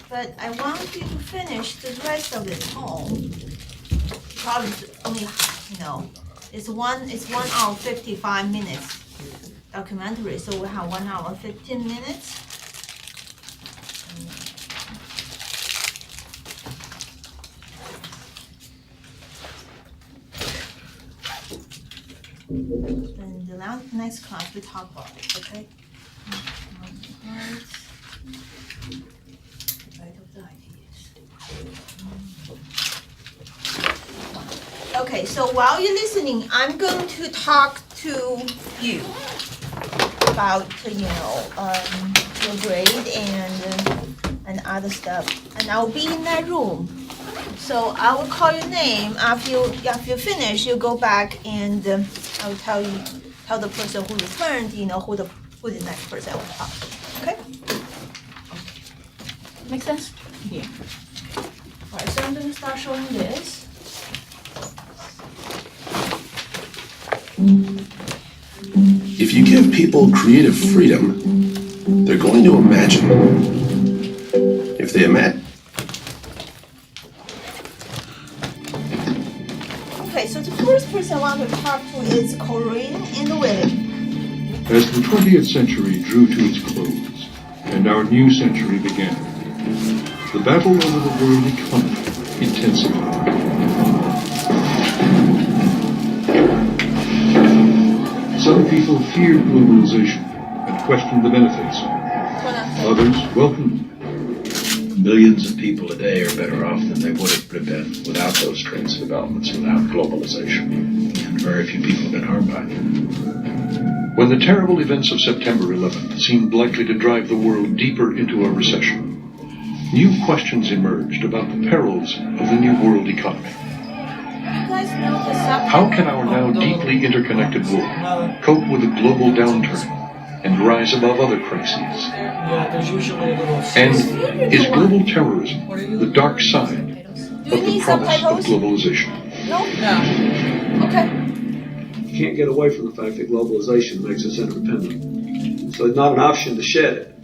but I want you to finish the rest of this poem. Probably only, it's 1 hour 55 minutes documentary, so we have 1 hour 15 minutes. And the next class we talk about it, okay? Right of the ideas. Okay, so while you're listening, I'm going to talk to you about, your grade and other stuff. And I'll be in that room. So I will call your name after you finish. You go back and I will tell the person who returned, who the next person will talk to. Okay? Make sense? Yeah. All right. So I'm going to start showing this. If you give people creative freedom, they're going to imagine. If they imagine. Okay, so the first person I want to talk to is Corinne and Willie. As the 20th century drew to its close, and our new century began, the battle over the world economy intensified. Some people feared globalization and questioned the benefits. Others welcomed them. Millions of people today are better off than they would have been without those trends and developments, without globalization. And very few people have been harmed by them. When the terrible events of September 11th seemed likely to drive the world deeper into a recession, new questions emerged about the perils of the new world economy. How can our now deeply interconnected world cope with a global downturn and rise above other crises? Yeah, there's usually a little... And is global terrorism the dark side of the promise of globalization? No? No. Okay. You can't get away from the fact that globalization makes us interdependent. So it's not an option to shed it.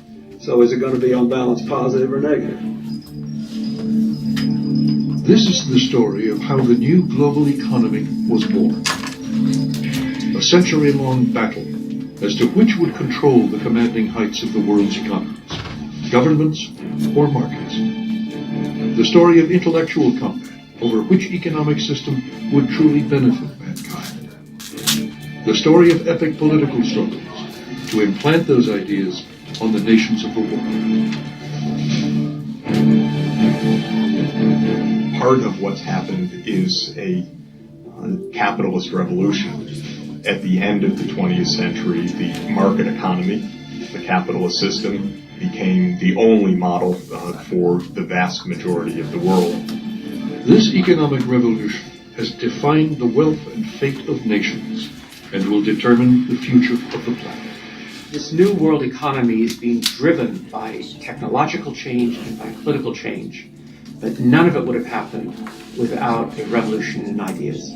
So is it going to be on balance positive or negative? This is the story of how the new global economy was born. A century-long battle as to which would control the commanding heights of the world's economies, governments or markets. The story of intellectual combat over which economic system would truly benefit mankind. The story of epic political struggles to implant those ideas on the nations of the world. Part of what's happened is a capitalist revolution. At the end of the 20th century, the market economy, the capitalist system, became the only model for the vast majority of the world. This economic revolution has defined the wealth and fate of nations and will determine the future of the planet. This new world economy is being driven by technological change and by political change, but none of it would have happened without a revolution in ideas.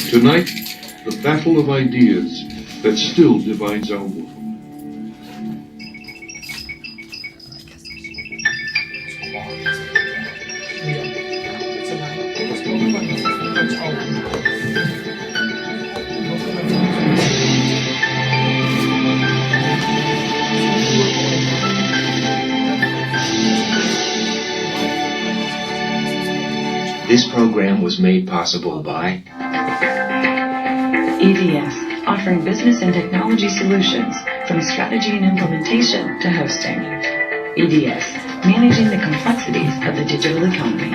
Tonight, the battle of ideas that still divides our world. This program was made possible by EDS, offering business and technology solutions from strategy and implementation to hosting. EDS, managing the complexities of the digital economy.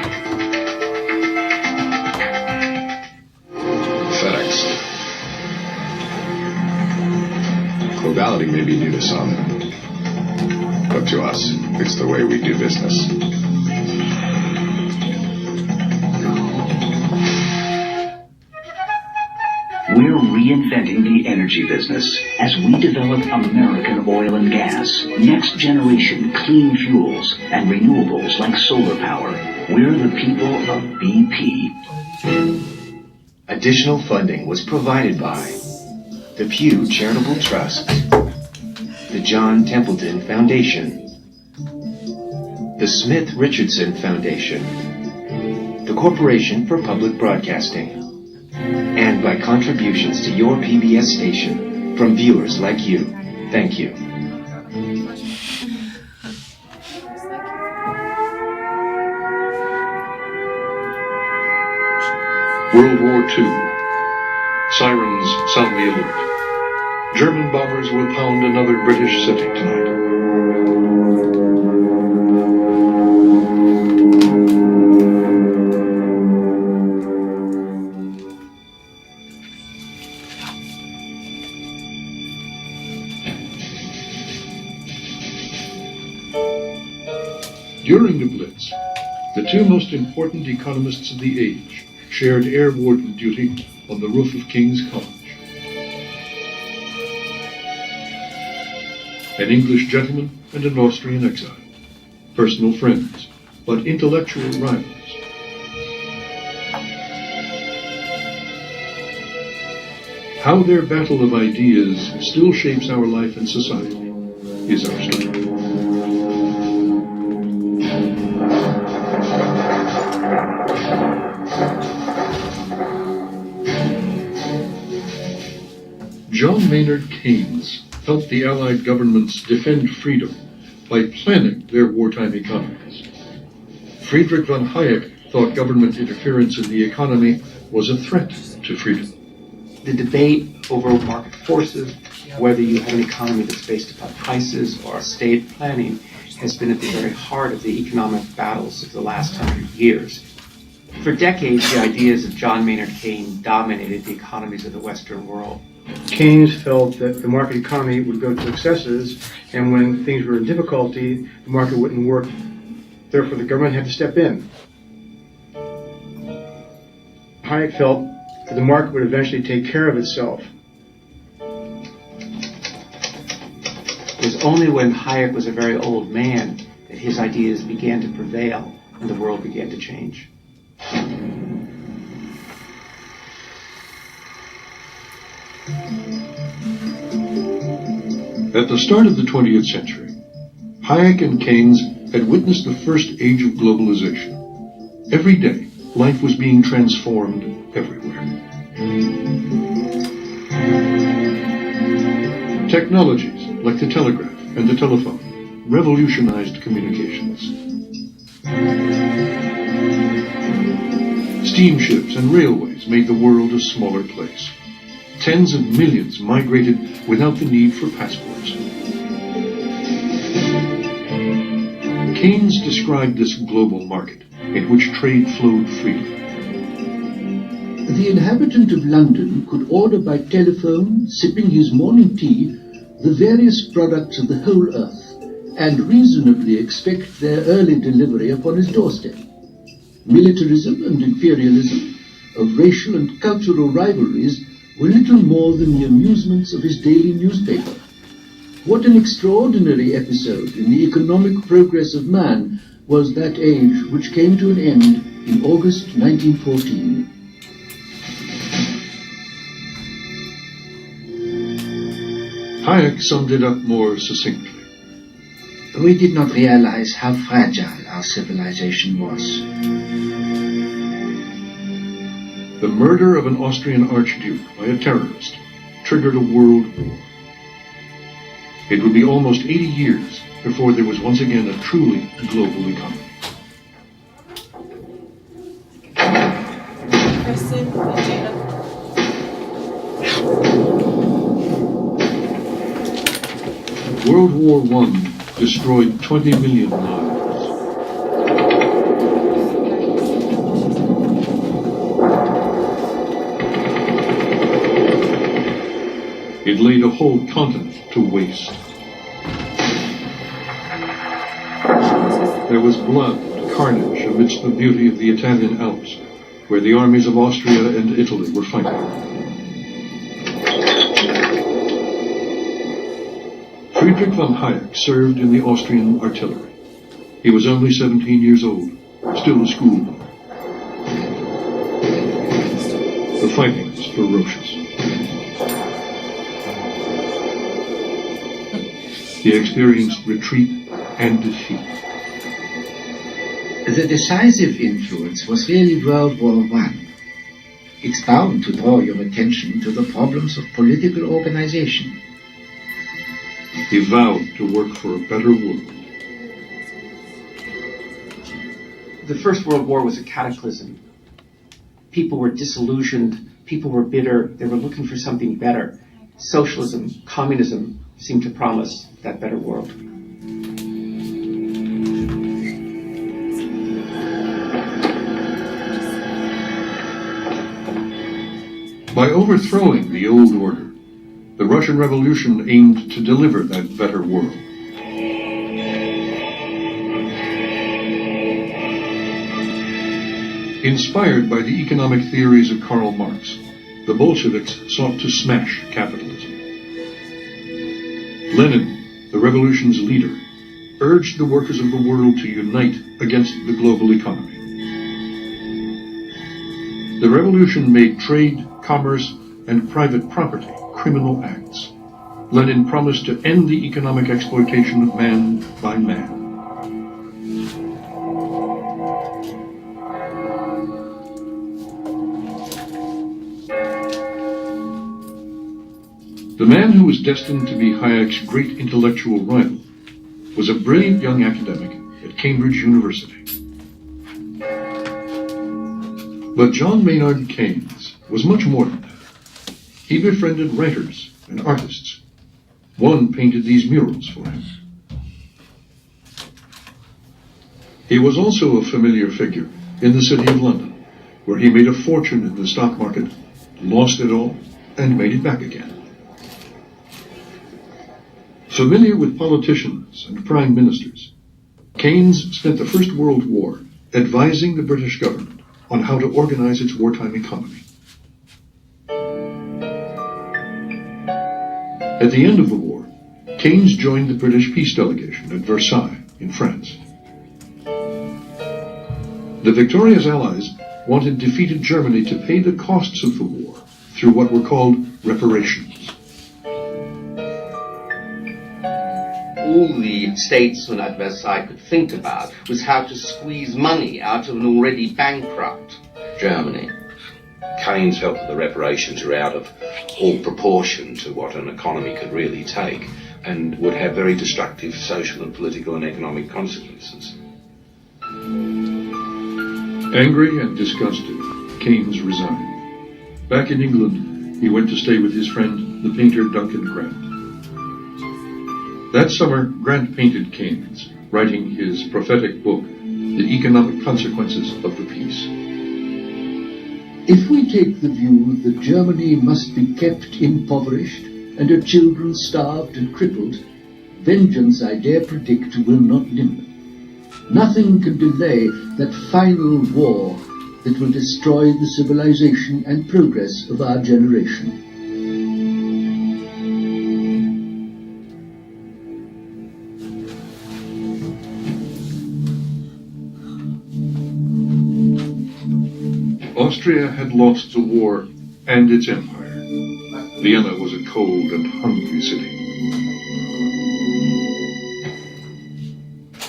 FedEx. Globality may be new to some, but to us, it's the way we do business. We're reinventing the energy business as we develop American oil and gas, next-generation clean fuels, and renewables like solar power. We're the people of BP. Additional funding was provided by the Pew Charitable Trust, the John Templeton Foundation, the Smith Richardson Foundation, the Corporation for Public Broadcasting, and by contributions to your PBS station from viewers like you. Thank you. World War II. Sirens sound the alert. German bombers will pound another British city tonight. During the Blitz, the two most important economists of the age shared air warden duty on the roof of King's College. An English gentleman and an Austrian exile, personal friends, but intellectual rivals. How their battle of ideas still shapes our life and society is our story. John Maynard Keynes helped the Allied governments defend freedom by planning their wartime economies. Friedrich von Hayek thought government interference in the economy was a threat to freedom. The debate over market forces, whether you have an economy that's based upon prices or estate planning, has been at the very heart of the economic battles of the last 100 years. For decades, the ideas of John Maynard Keynes dominated the economies of the Western world. Keynes felt that the market economy would go to excesses, and when things were in difficulty, the market wouldn't work. Therefore, the government had to step in. Hayek felt that the market would eventually take care of itself. It was only when Hayek was a very old man that his ideas began to prevail and the world began to change. At the start of the 20th century, Hayek and Keynes had witnessed the first age of globalization. Every day, life was being transformed everywhere. Technologies like the telegraph and the telephone revolutionized communications. Steamships and railways made the world a smaller place. Tens of millions migrated without the need for passports. Keynes described this global market in which trade flowed freely. The inhabitant of London could order by telephone, sipping his morning tea, the various products of the whole earth, and reasonably expect their early delivery upon his doorstep. Militarism and imperialism, of racial and cultural rivalries, were little more than the amusements of his daily newspaper. What an extraordinary episode in the economic progress of man was that age which came to an end in August 1914. Hayek summed it up more succinctly. We did not realize how fragile our civilization was. The murder of an Austrian archduke by a terrorist triggered a world war. It would be almost 80 years before there was once again a truly global economy. World War I destroyed 20 million lives. It laid a whole continent to waste. There was blood and carnage amidst the beauty of the Italian Alps, where the armies of Austria and Italy were fighting. Friedrich von Hayek served in the Austrian artillery. He was only 17 years old, still a schoolboy. The fighting was ferocious. He experienced retreat and defeat. The decisive influence was really World War I. It's bound to draw your attention to the problems of political organization. He vowed to work for a better world. The First World War was a cataclysm. People were disillusioned, people were bitter, they were looking for something better. Socialism, communism seemed to promise that better world. By overthrowing the old order, the Russian Revolution aimed to deliver that better world. Inspired by the economic theories of Karl Marx, the Bolsheviks sought to smash capitalism. Lenin, the revolution's leader, urged the workers of the world to unite against the global economy. The revolution made trade, commerce, and private property criminal acts. Lenin promised to end the economic exploitation of man by man. The man who was destined to be Hayek's great intellectual rival was a brilliant young academic at Cambridge University. But John Maynard Keynes was much more than that. He befriended writers and artists. One painted these murals for him. He was also a familiar figure in the city of London, where he made a fortune in the stock market, lost it all, and made it back again. Familiar with politicians and prime ministers, Keynes spent the First World War advising the British government on how to organize its wartime economy. At the end of the war, Keynes joined the British peace delegation at Versailles in France. The victorious Allies wanted defeated Germany to pay the costs of the war through what were called reparations. All the statesmen at Versailles could think about was how to squeeze money out of an already bankrupt Germany. Keynes felt that the reparations were out of all proportion to what an economy could really take and would have very destructive social and political and economic consequences. Angry and disgusted, Keynes resigned. Back in England, he went to stay with his friend, the painter Duncan Grant. That summer, Grant painted Keynes, writing his prophetic book, The Economic Consequences of the Peace. If we take the view that Germany must be kept impoverished and her children starved and crippled, vengeance, I dare predict, will not limber. Nothing can delay that final war that will destroy the civilization and progress of our generation. Austria had lost the war and its empire. Vienna was a cold and hungry city.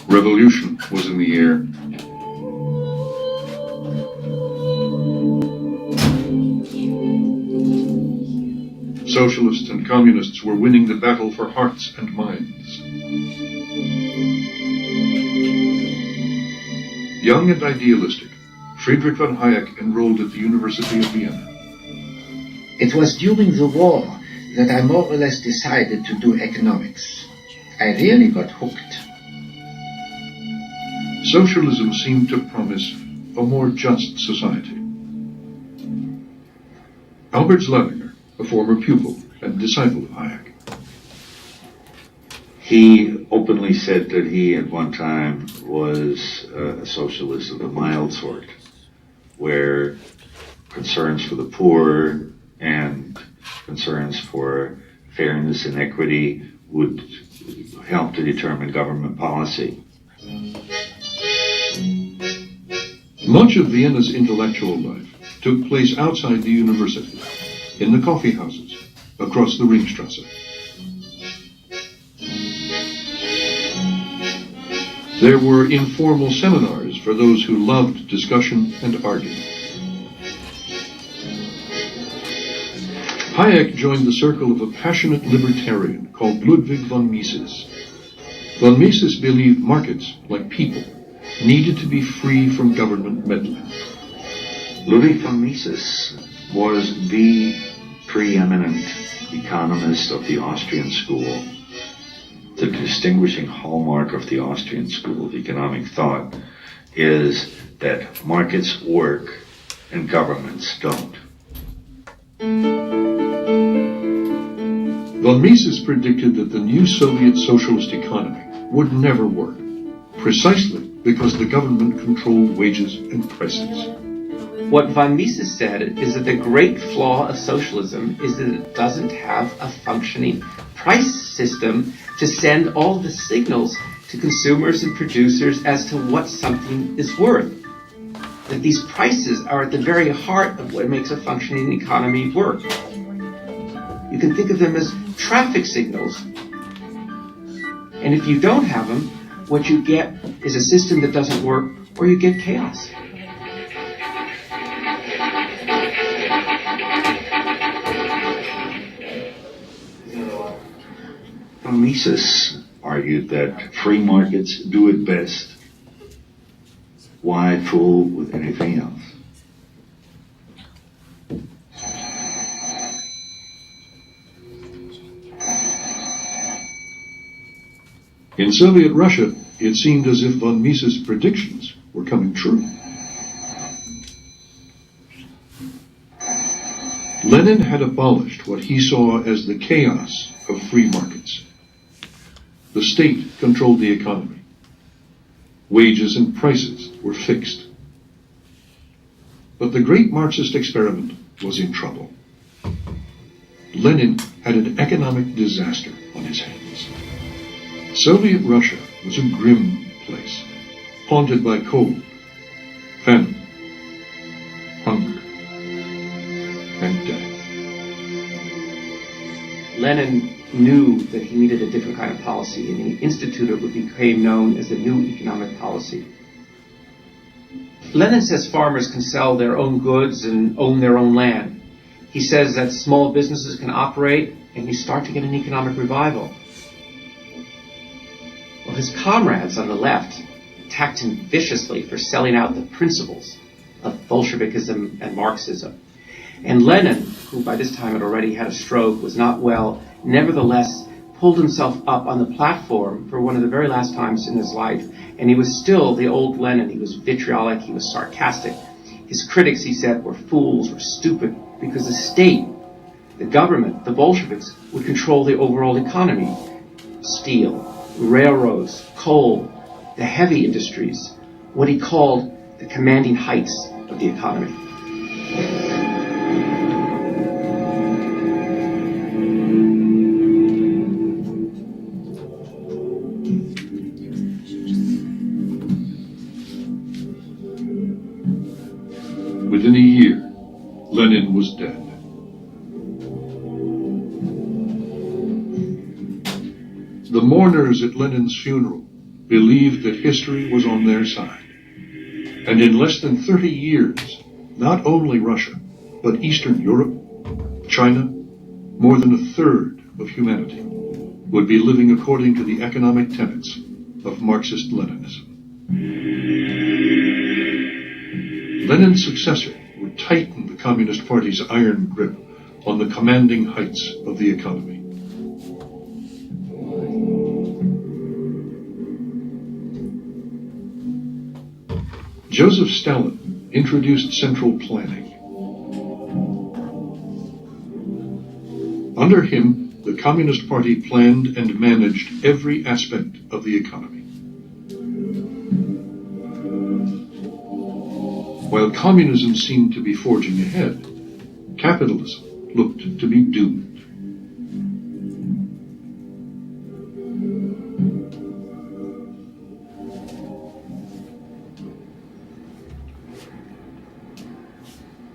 Revolution was in the air. Socialists and communists were winning the battle for hearts and minds. Young and idealistic, Friedrich von Hayek enrolled at the University of Vienna. It was during the war that I more or less decided to do economics. I really got hooked. Socialism seemed to promise a more just society. Albert Zleininger, a former pupil and disciple of Hayek. He openly said that he at one time was a socialist of the mild sort, where concerns for the poor and concerns for fairness and equity would help to determine government policy. Much of Vienna's intellectual life took place outside the university, in the coffee houses, across the Ringstrasse. There were informal seminars for those who loved discussion and argument. Hayek joined the circle of a passionate libertarian called Ludwig von Mises. Von Mises believed markets, like people, needed to be free from government meddling. Ludwig von Mises was the preeminent economist of the Austrian school. The distinguishing hallmark of the Austrian school of economic thought is that markets work and governments don't. Von Mises predicted that the new Soviet socialist economy would never work, precisely because the government controlled wages and prices. What von Mises said is that the great flaw of socialism is that it doesn't have a functioning price system to send all the signals to consumers and producers as to what something is worth. That these prices are at the very heart of what makes a functioning economy work. You can think of them as traffic signals. And if you don't have them, what you get is a system that doesn't work, or you get chaos. Mises argued that free markets do it best. Why fool with anything else? In Soviet Russia, it seemed as if von Mises' predictions were coming true. Lenin had abolished what he saw as the chaos of free markets. The state controlled the economy. Wages and prices were fixed. But the great Marxist experiment was in trouble. Lenin had an economic disaster on his hands. Soviet Russia was a grim place, haunted by cold, famine, hunger, and death. Lenin knew that he needed a different kind of policy, and he instituted what became known as the New Economic Policy. Lenin says farmers can sell their own goods and own their own land. He says that small businesses can operate, and you start to get an economic revival. Well, his comrades on the left attacked him viciously for selling out the principles of Bolshevikism and Marxism. And Lenin, who by this time had already had a stroke, was not well, nevertheless pulled himself up on the platform for one of the very last times in his life. And he was still the old Lenin. He was vitriolic, he was sarcastic. His critics, he said, were fools, were stupid, because the state, the government, the Bolsheviks, would control the overall economy. Steel, railroads, coal, the heavy industries, what he called the commanding heights of the economy. Within a year, Lenin was dead. The mourners at Lenin's funeral believed that history was on their side. And in less than 30 years, not only Russia, but Eastern Europe, China, more than a third of humanity would be living according to the economic tenets of Marxist-Leninism. Lenin's successor would tighten the Communist Party's iron grip on the commanding heights of the economy. Joseph Stalin introduced central planning. Under him, the Communist Party planned and managed every aspect of the economy. While communism seemed to be forging ahead, capitalism looked to be doomed.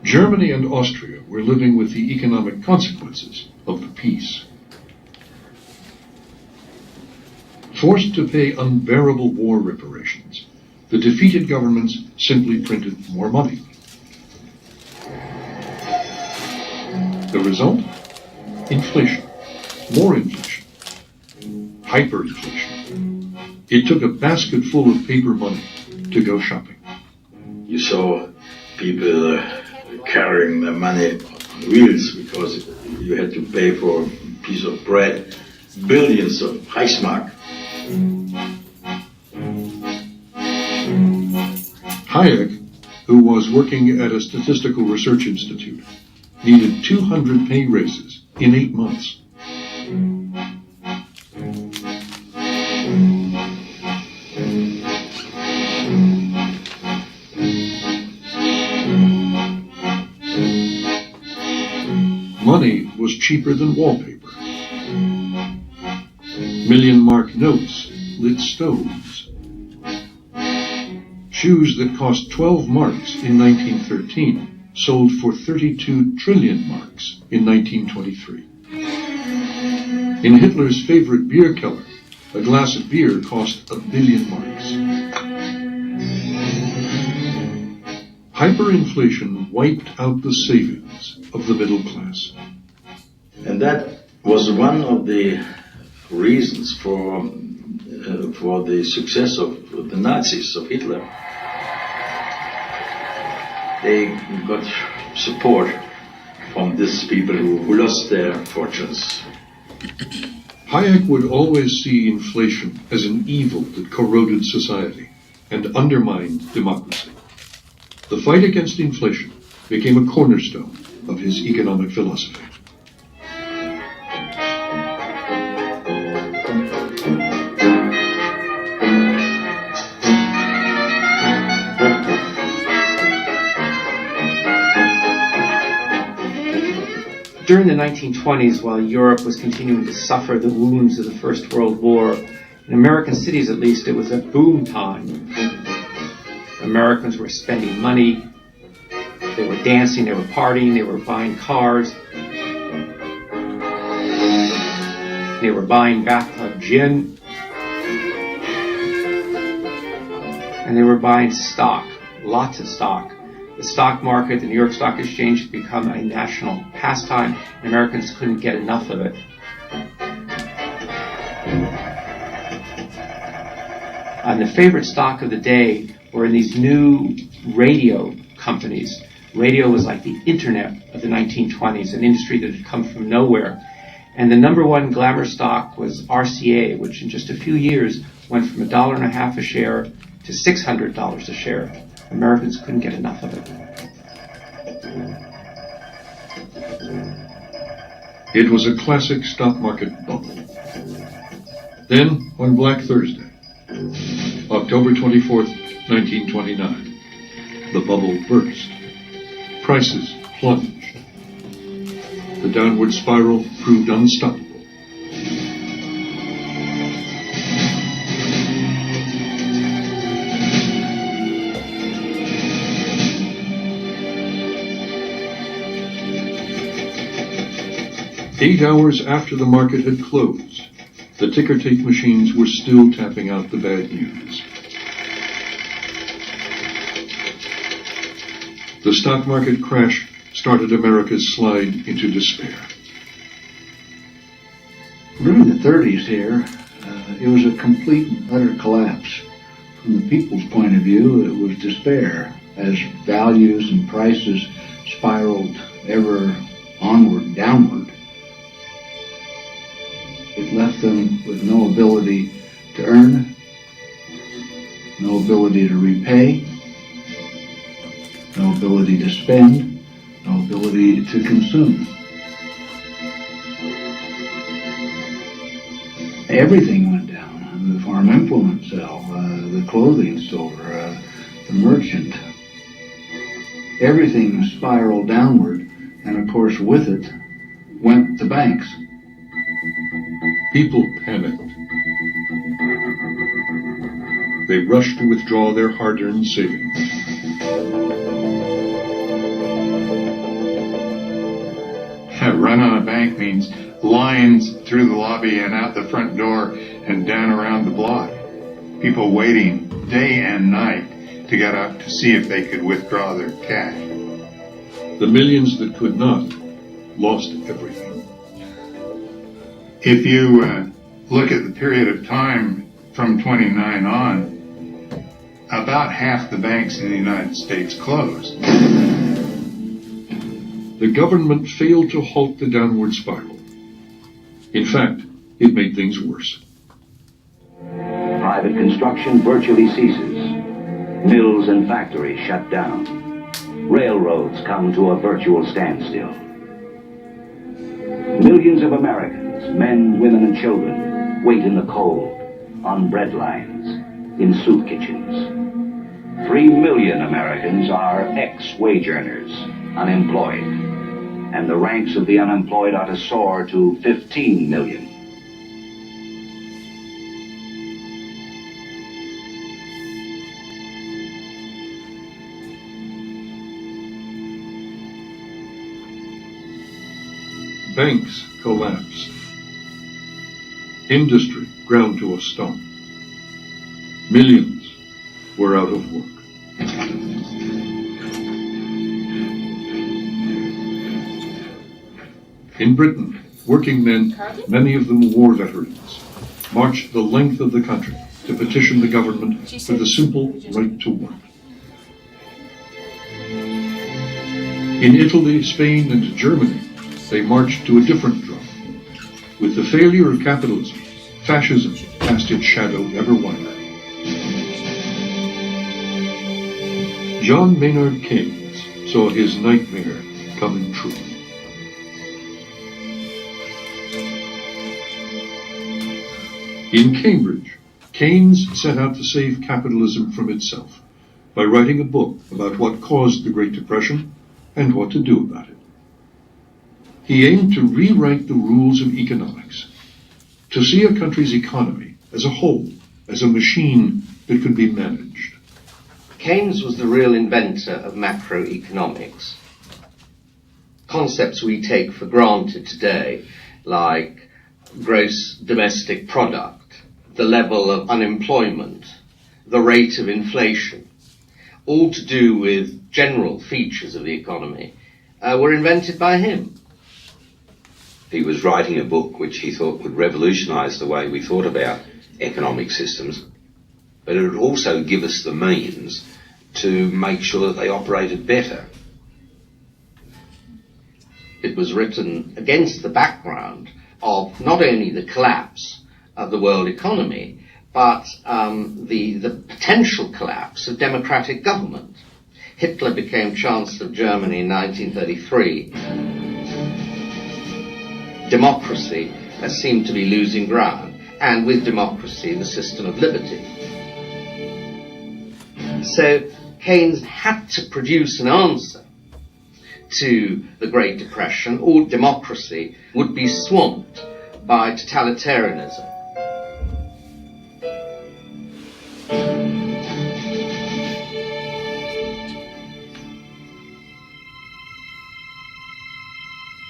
Germany and Austria were living with the economic consequences of the peace. Forced to pay unbearable war reparations, the defeated governments simply printed more money. The result? Inflation. More inflation. Hyperinflation. It took a basket full of paper money to go shopping. You saw people carrying their money on wheels because you had to pay for a piece of bread billions of Reichsmark. Hayek, who was working at a statistical research institute, needed 200 pay raises in 8 months. Money was cheaper than wallpaper. Million-mark notes lit stoves. Shoes that cost 12 marks in 1913 sold for 32 trillion marks in 1923. In Hitler's favorite beer keller, a glass of beer cost 1 billion marks. Hyperinflation wiped out the savings of the middle class. And that was one of the reasons for the success of the Nazis, of Hitler. They got support from these people who lost their fortunes. Hayek would always see inflation as an evil that corroded society and undermined democracy. The fight against inflation became a cornerstone of his economic philosophy. During the 1920s, while Europe was continuing to suffer the wounds of the First World War, in American cities at least, it was a boom time. Americans were spending money, they were dancing, they were partying, they were buying cars, they were buying bathtub gin, and they were buying stock, lots of stock. The stock market, the New York Stock Exchange, had become a national pastime, and Americans couldn't get enough of it. And the favorite stock of the day were in these new radio companies. Radio was like the internet of the 1920s, an industry that had come from nowhere. And the number one glamour stock was RCA, which in just a few years went from $1.50 a share to $600 a share. Americans couldn't get enough of it. It was a classic stock market bubble. Then, on Black Thursday, October 24th, 1929, the bubble burst. Prices plunged. The downward spiral proved unstoppable. Eight hours after the market had closed, the ticker tape machines were still tapping out the bad news. The stock market crash started America's slide into despair. During the 30s here, it was a complete and utter collapse. From the people's point of view, it was despair, as values and prices spiraled ever onward and downward. It left them with no ability to earn, no ability to repay, no ability to spend, no ability to consume. Everything went down. The farm implement sale, the clothing store, the merchant. Everything spiraled downward, and of course with it went the banks. People panicked. They rushed to withdraw their hard-earned savings. A run on a bank means lines through the lobby and out the front door and down around the block. People waiting day and night to get out to see if they could withdraw their cash. The millions that could not lost everything. If you look at the period of time from 29 on, about half the banks in the United States closed. The government failed to halt the downward spiral. In fact, it made things worse. Private construction virtually ceases. Mills and factories shut down. Railroads come to a virtual standstill. Millions of Americans, men, women, and children, wait in the cold, on bread lines, in soup kitchens. 3 million Americans are ex-wage earners, unemployed, and the ranks of the unemployed are to soar to 15 million. Banks collapsed. Industry ground to a stop. Millions were out of work. In Britain, working men, many of them war veterans, marched the length of the country to petition the government for the simple right to work. In Italy, Spain, and Germany, they marched to a different drum. With the failure of capitalism, fascism cast its shadow ever wider. John Maynard Keynes saw his nightmare coming true. In Cambridge, Keynes set out to save capitalism from itself by writing a book about what caused the Great Depression and what to do about it. He aimed to rewrite the rules of economics, to see a country's economy as a whole, as a machine that could be managed. Keynes was the real inventor of macroeconomics. Concepts we take for granted today, like gross domestic product, the level of unemployment, the rate of inflation, all to do with general features of the economy, were invented by him. He was writing a book which he thought would revolutionise the way we thought about economic systems, but it would also give us the means to make sure that they operated better. It was written against the background of not only the collapse of the world economy, but the potential collapse of democratic government. Hitler became Chancellor of Germany in 1933. Democracy seemed to be losing ground, and with democracy, the system of liberty. So Keynes had to produce an answer to the Great Depression, or democracy would be swamped by totalitarianism.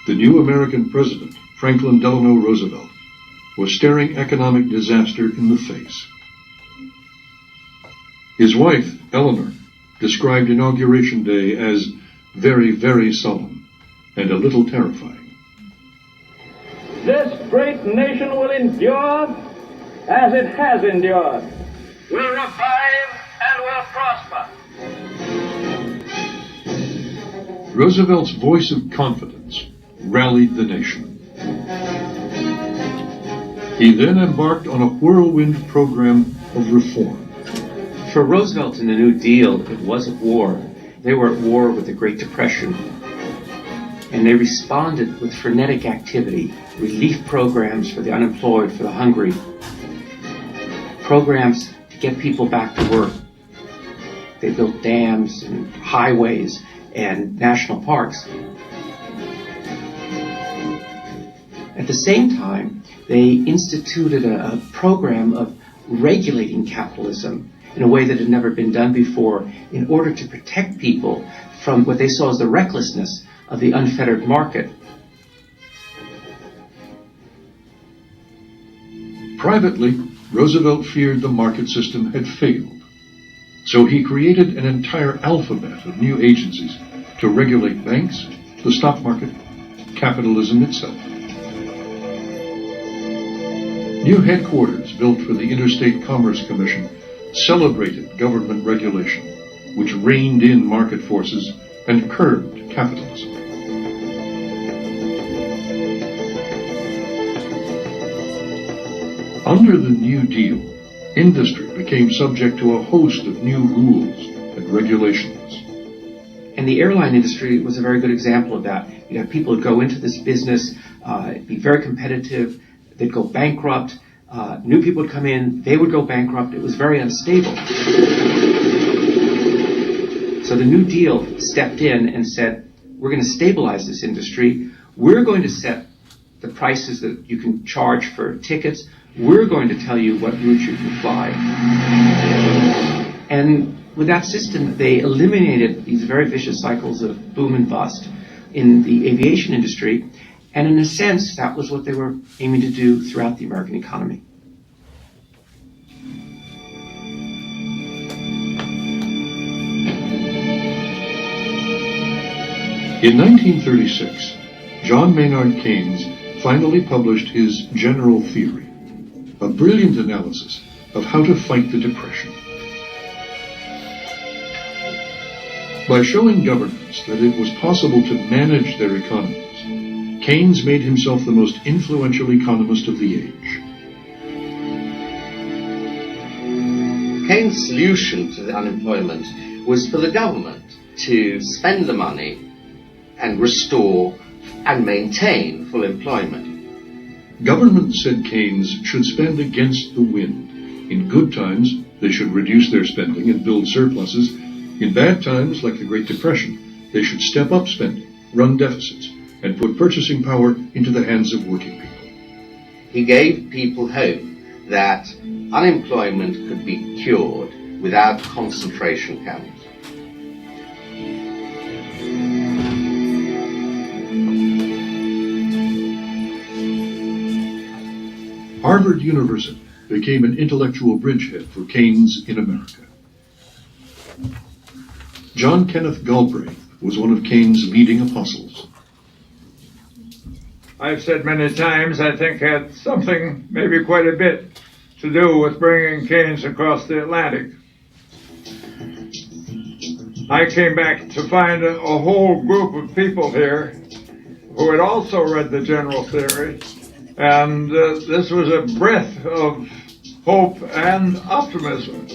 The new American president, Franklin Delano Roosevelt, was staring economic disaster in the face. His wife, Eleanor, described Inauguration Day as very, very solemn and a little terrifying. This great nation will endure as it has endured, will revive and will prosper. Roosevelt's voice of confidence rallied the nation. He then embarked on a whirlwind program of reform. For Roosevelt and the New Deal, it wasn't war. They were at war with the Great Depression. And they responded with frenetic activity, relief programs for the unemployed, for the hungry, programs to get people back to work. They built dams and highways and national parks. At the same time, they instituted a program of regulating capitalism in a way that had never been done before in order to protect people from what they saw as the recklessness of the unfettered market. Privately, Roosevelt feared the market system had failed. So he created an entire alphabet of new agencies to regulate banks, the stock market, capitalism itself. New headquarters built for the Interstate Commerce Commission celebrated government regulation, which reined in market forces and curbed capitalism. Under the New Deal, industry became subject to a host of new rules and regulations. And the airline industry was a very good example of that. You have people who go into this business, be very competitive, they'd go bankrupt, new people would come in, they would go bankrupt, it was very unstable. So the New Deal stepped in and said, we're going to stabilize this industry, we're going to set the prices that you can charge for tickets, we're going to tell you what routes you can fly. And with that system, they eliminated these very vicious cycles of boom and bust in the aviation industry. And in a sense, that was what they were aiming to do throughout the American economy. In 1936, John Maynard Keynes finally published his General Theory, a brilliant analysis of how to fight the Depression. By showing governments that it was possible to manage their economies, Keynes made himself the most influential economist of the age. Keynes' solution to the unemployment was for the government to spend the money and restore and maintain full employment. Governments, said Keynes, should spend against the wind. In good times, they should reduce their spending and build surpluses. In bad times, like the Great Depression, they should step up spending, run deficits, and put purchasing power into the hands of working people. He gave people hope that unemployment could be cured without concentration camps. Harvard University became an intellectual bridgehead for Keynes in America. John Kenneth Galbraith was one of Keynes' leading apostles. I've said many times, I think had something, maybe quite a bit, to do with bringing Keynes across the Atlantic. I came back to find a whole group of people here who had also read the General Theory, and this was a breath of hope and optimism.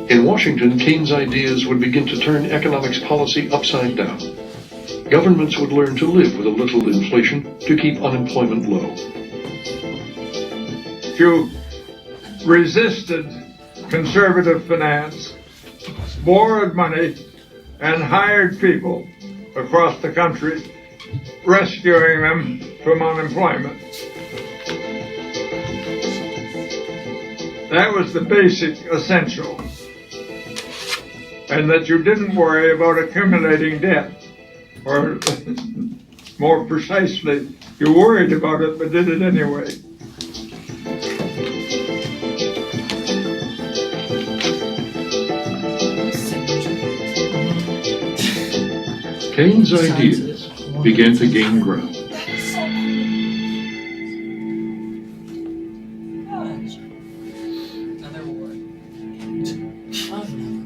In Washington, Keynes' ideas would begin to turn economics policy upside down. Governments would learn to live with a little inflation to keep unemployment low. If you resisted conservative finance, borrowed money, and hired people across the country, rescuing them from unemployment. That was the basic essential. And that you didn't worry about accumulating debt. Or more precisely, you worried about it but did it anyway. Keynes' ideas began to gain ground.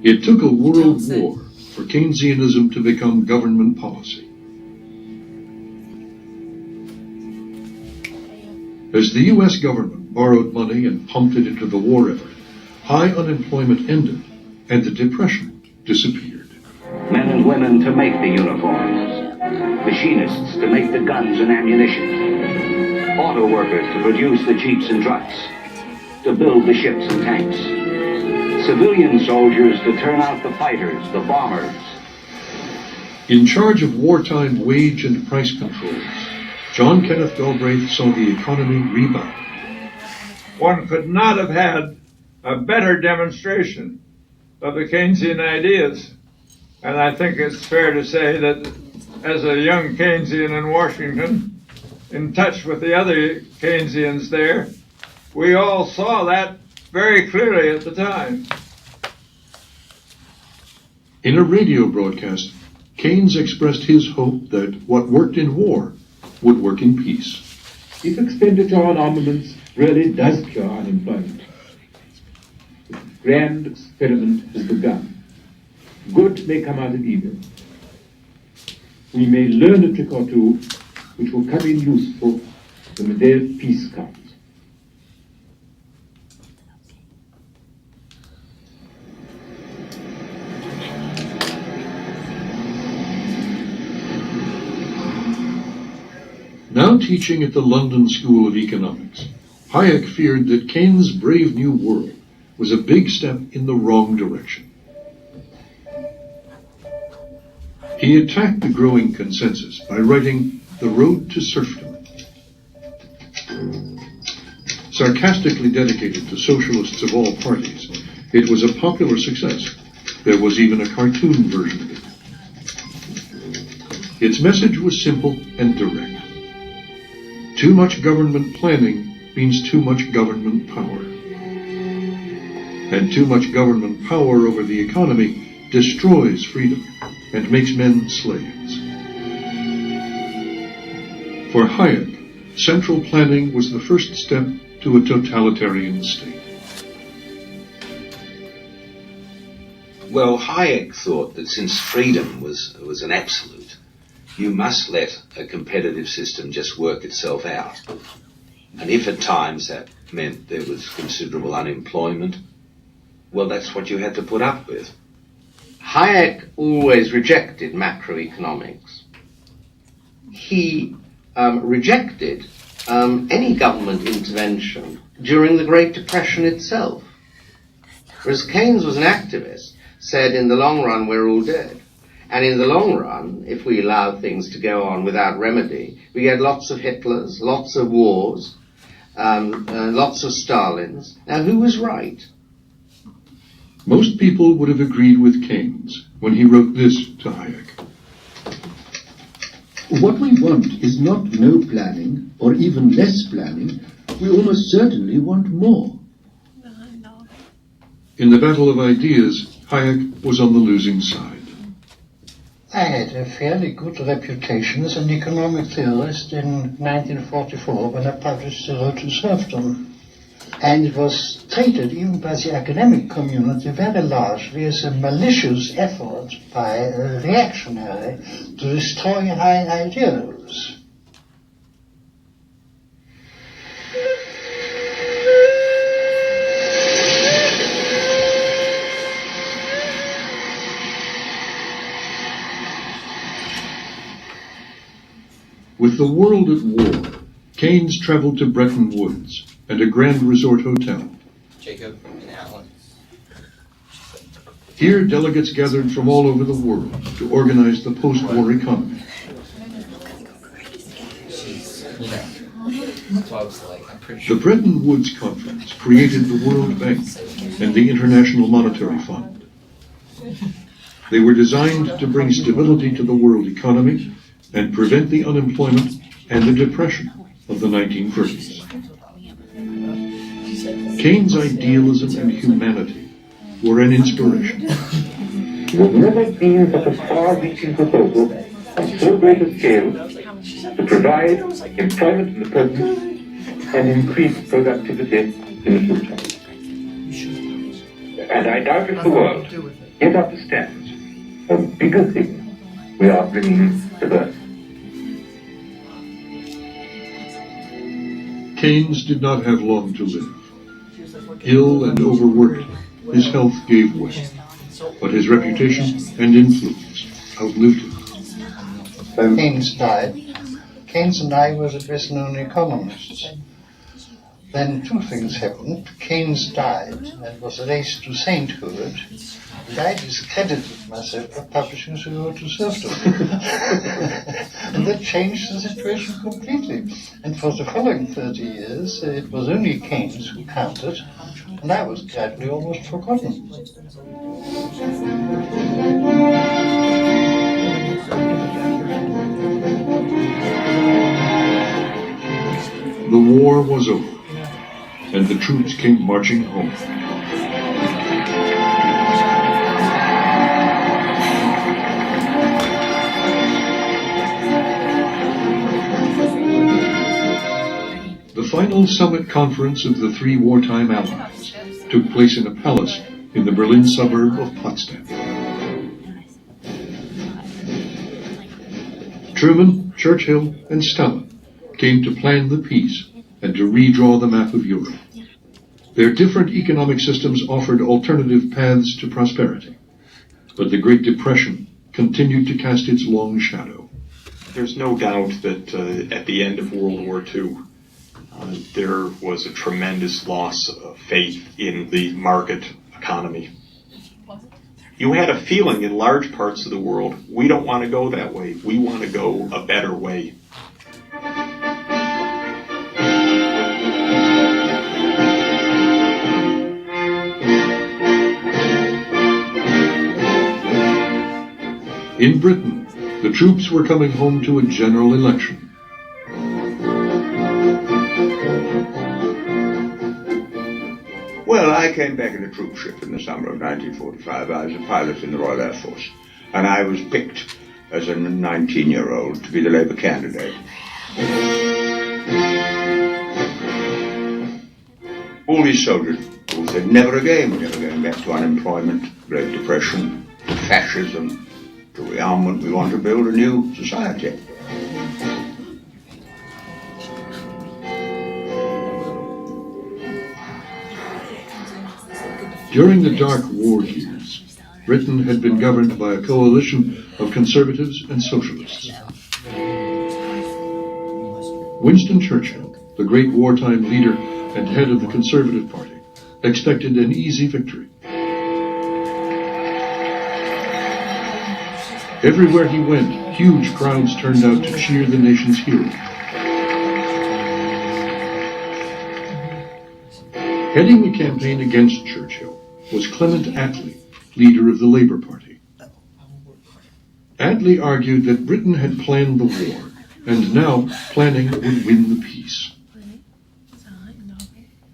It took a world war for Keynesianism to become government policy. As the U.S. government borrowed money and pumped it into the war effort, high unemployment ended and the Depression disappeared. Men and women to make the uniforms, machinists to make the guns and ammunition, auto workers to produce the jeeps and trucks, to build the ships and tanks, civilian soldiers to turn out the fighters, the bombers. In charge of wartime wage and price controls, John Kenneth Galbraith saw the economy rebound. One could not have had a better demonstration of the Keynesian ideas. And I think it's fair to say that as a young Keynesian in Washington, in touch with the other Keynesians there, we all saw that very clearly at the time. In a radio broadcast, Keynes expressed his hope that what worked in war would work in peace. If expenditure on armaments really does cure unemployment, the grand experiment has begun. Good may come out of evil. We may learn a trick or two which will come in useful when the day of peace comes. Now teaching at the London School of Economics, Hayek feared that Keynes' Brave New World was a big step in the wrong direction. He attacked the growing consensus by writing The Road to Serfdom. Sarcastically dedicated to socialists of all parties, it was a popular success. There was even a cartoon version of it. Its message was simple and direct. Too much government planning means too much government power. And too much government power over the economy destroys freedom and makes men slaves. For Hayek, central planning was the first step to a totalitarian state. Well, Hayek thought that since freedom was an absolute, you must let a competitive system just work itself out. And if at times that meant there was considerable unemployment, well, that's what you had to put up with. Hayek always rejected macroeconomics. He rejected any government intervention during the Great Depression itself. Whereas Keynes was an activist, said in the long run we're all dead. And in the long run, if we allow things to go on without remedy, we get lots of Hitlers, lots of wars, lots of Stalins. Now, who was right? Most people would have agreed with Keynes when he wrote this to Hayek. What we want is not no planning, or even less planning. We almost certainly want more. In the battle of ideas, Hayek was on the losing side. I had a fairly good reputation as an economic theorist in 1944 when I published The Road to Serfdom. And it was treated, even by the academic community, very largely as a malicious effort by a reactionary to destroy high ideals. With the world at war, Keynes traveled to Bretton Woods and a grand resort hotel. Jacob and Alan. Here, delegates gathered from all over the world to organize the post-war economy. The Bretton Woods Conference created the World Bank and the International Monetary Fund. They were designed to bring stability to the world economy and prevent the unemployment and the depression of the 1930s. Keynes' idealism and humanity were an inspiration. You have never seen such a far-reaching proposal on so great a scale to provide employment in the present and increase productivity in the future. And I doubt if the world yet understands how big a thing we are bringing to birth. Keynes did not have long to live. Ill and overworked, his health gave way, but his reputation and influence outlived him. When Keynes died, Keynes and I were the best-known economists. Then two things happened. Keynes died and was raised to sainthood, and I discredited myself by publishing The Road to Serfdom. And that changed the situation completely. And for the following 30 years, it was only Keynes who counted, and I was gradually almost forgotten. war was over, and the troops came marching home. The final summit conference of the three wartime allies took place in a palace in the Berlin suburb of Potsdam. Truman, Churchill, and Stalin came to plan the peace and to redraw the map of Europe. Their different economic systems offered alternative paths to prosperity, but the Great Depression continued to cast its long shadow. There's no doubt that at the end of World War II, there was a tremendous loss of faith in the market economy. You had a feeling in large parts of the world, we don't want to go that way. We want to go a better way. In Britain, the troops were coming home to a general election. Well, I came back in a troop ship in the summer of 1945. I was a pilot in the Royal Air Force, and I was picked as a 19-year-old to be the Labour candidate. All these soldiers all said, never again, we're never going back to unemployment, Great Depression, fascism, to rearmament. We want to build a new society. During the dark war years, Britain had been governed by a coalition of conservatives and socialists. Winston Churchill, the great wartime leader and head of the Conservative Party, expected an easy victory. Everywhere he went, huge crowds turned out to cheer the nation's hero. Heading the campaign against Churchill was Clement Attlee, leader of the Labour Party. Attlee argued that Britain had planned the war, and now planning would win the peace.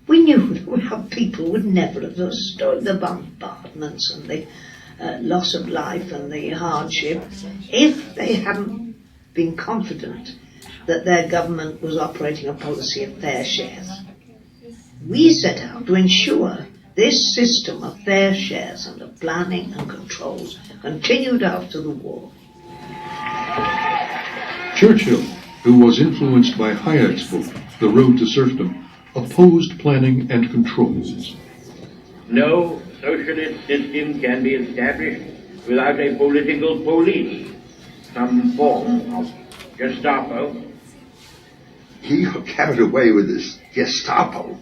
We knew how people would never have understood the bombardments and the loss of life and the hardship if they hadn't been confident that their government was operating a policy of fair shares. We set out to ensure this system of fair shares and of planning and controls continued after the war. Churchill, who was influenced by Hayek's book, The Road to Serfdom, opposed planning and controls. No socialist system can be established without a political police, some form of Gestapo. He got carried away with this Gestapo.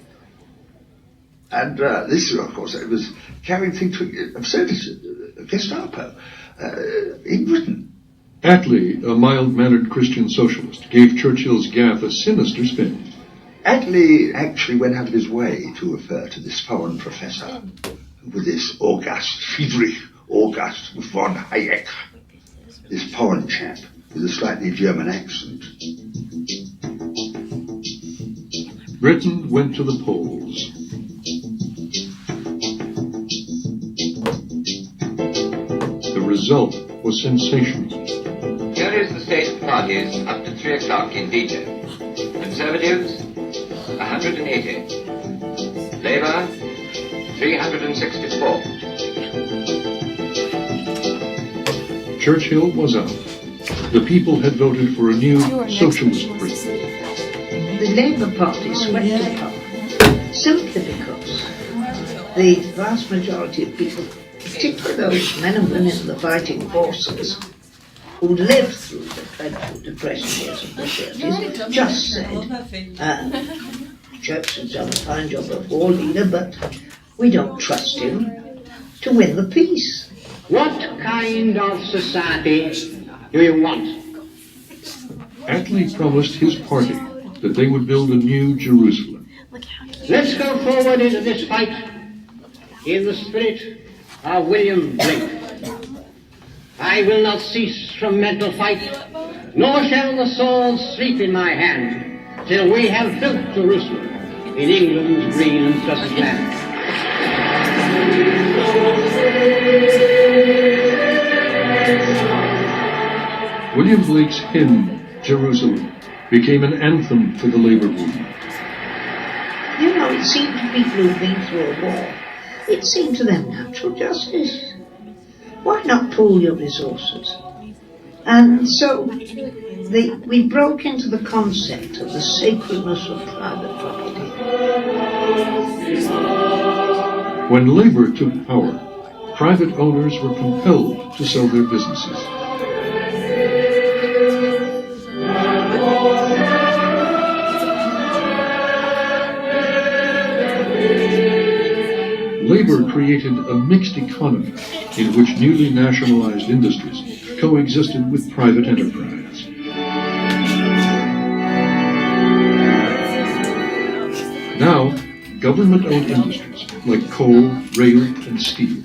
And this, of course, it was carrying things to absurdity, Gestapo, in Britain. Attlee, a mild-mannered Christian socialist, gave Churchill's gaffe a sinister spin. Attlee actually went out of his way to refer to this foreign professor with this August, Friedrich August von Hayek, this foreign chap with a slightly German accent. Britain went to the polls. The result was sensational. Here is the state of parties up to 3 o'clock in Viger. Conservatives, 180. Labour, 364. Churchill was out. The people had voted for a new socialist Britain. The Labour Party swept to power simply because the vast majority of people, particularly those men and women in the fighting forces who lived through the dreadful depression years of the 30s, just said, Churchill's done a fine job of war leader, but we don't trust him to win the peace. What kind of society do you want? Attlee promised his party that they would build a new Jerusalem. Let's go forward into this fight in the spirit of William Blake. I will not cease from mental fight, nor shall the sword sleep in my hand, till we have built Jerusalem in England's green and Sussex land. William Blake's hymn, Jerusalem, became an anthem for the labor movement. You know, it seemed to people who'd been through a war, it seemed to them natural justice. Why not pool your resources? And so we broke into the concept of the sacredness of private property. When labor took power, private owners were compelled to sell their businesses. Labor created a mixed economy in which newly nationalized industries coexisted with private enterprise. Now, government-owned industries like coal, rail, and steel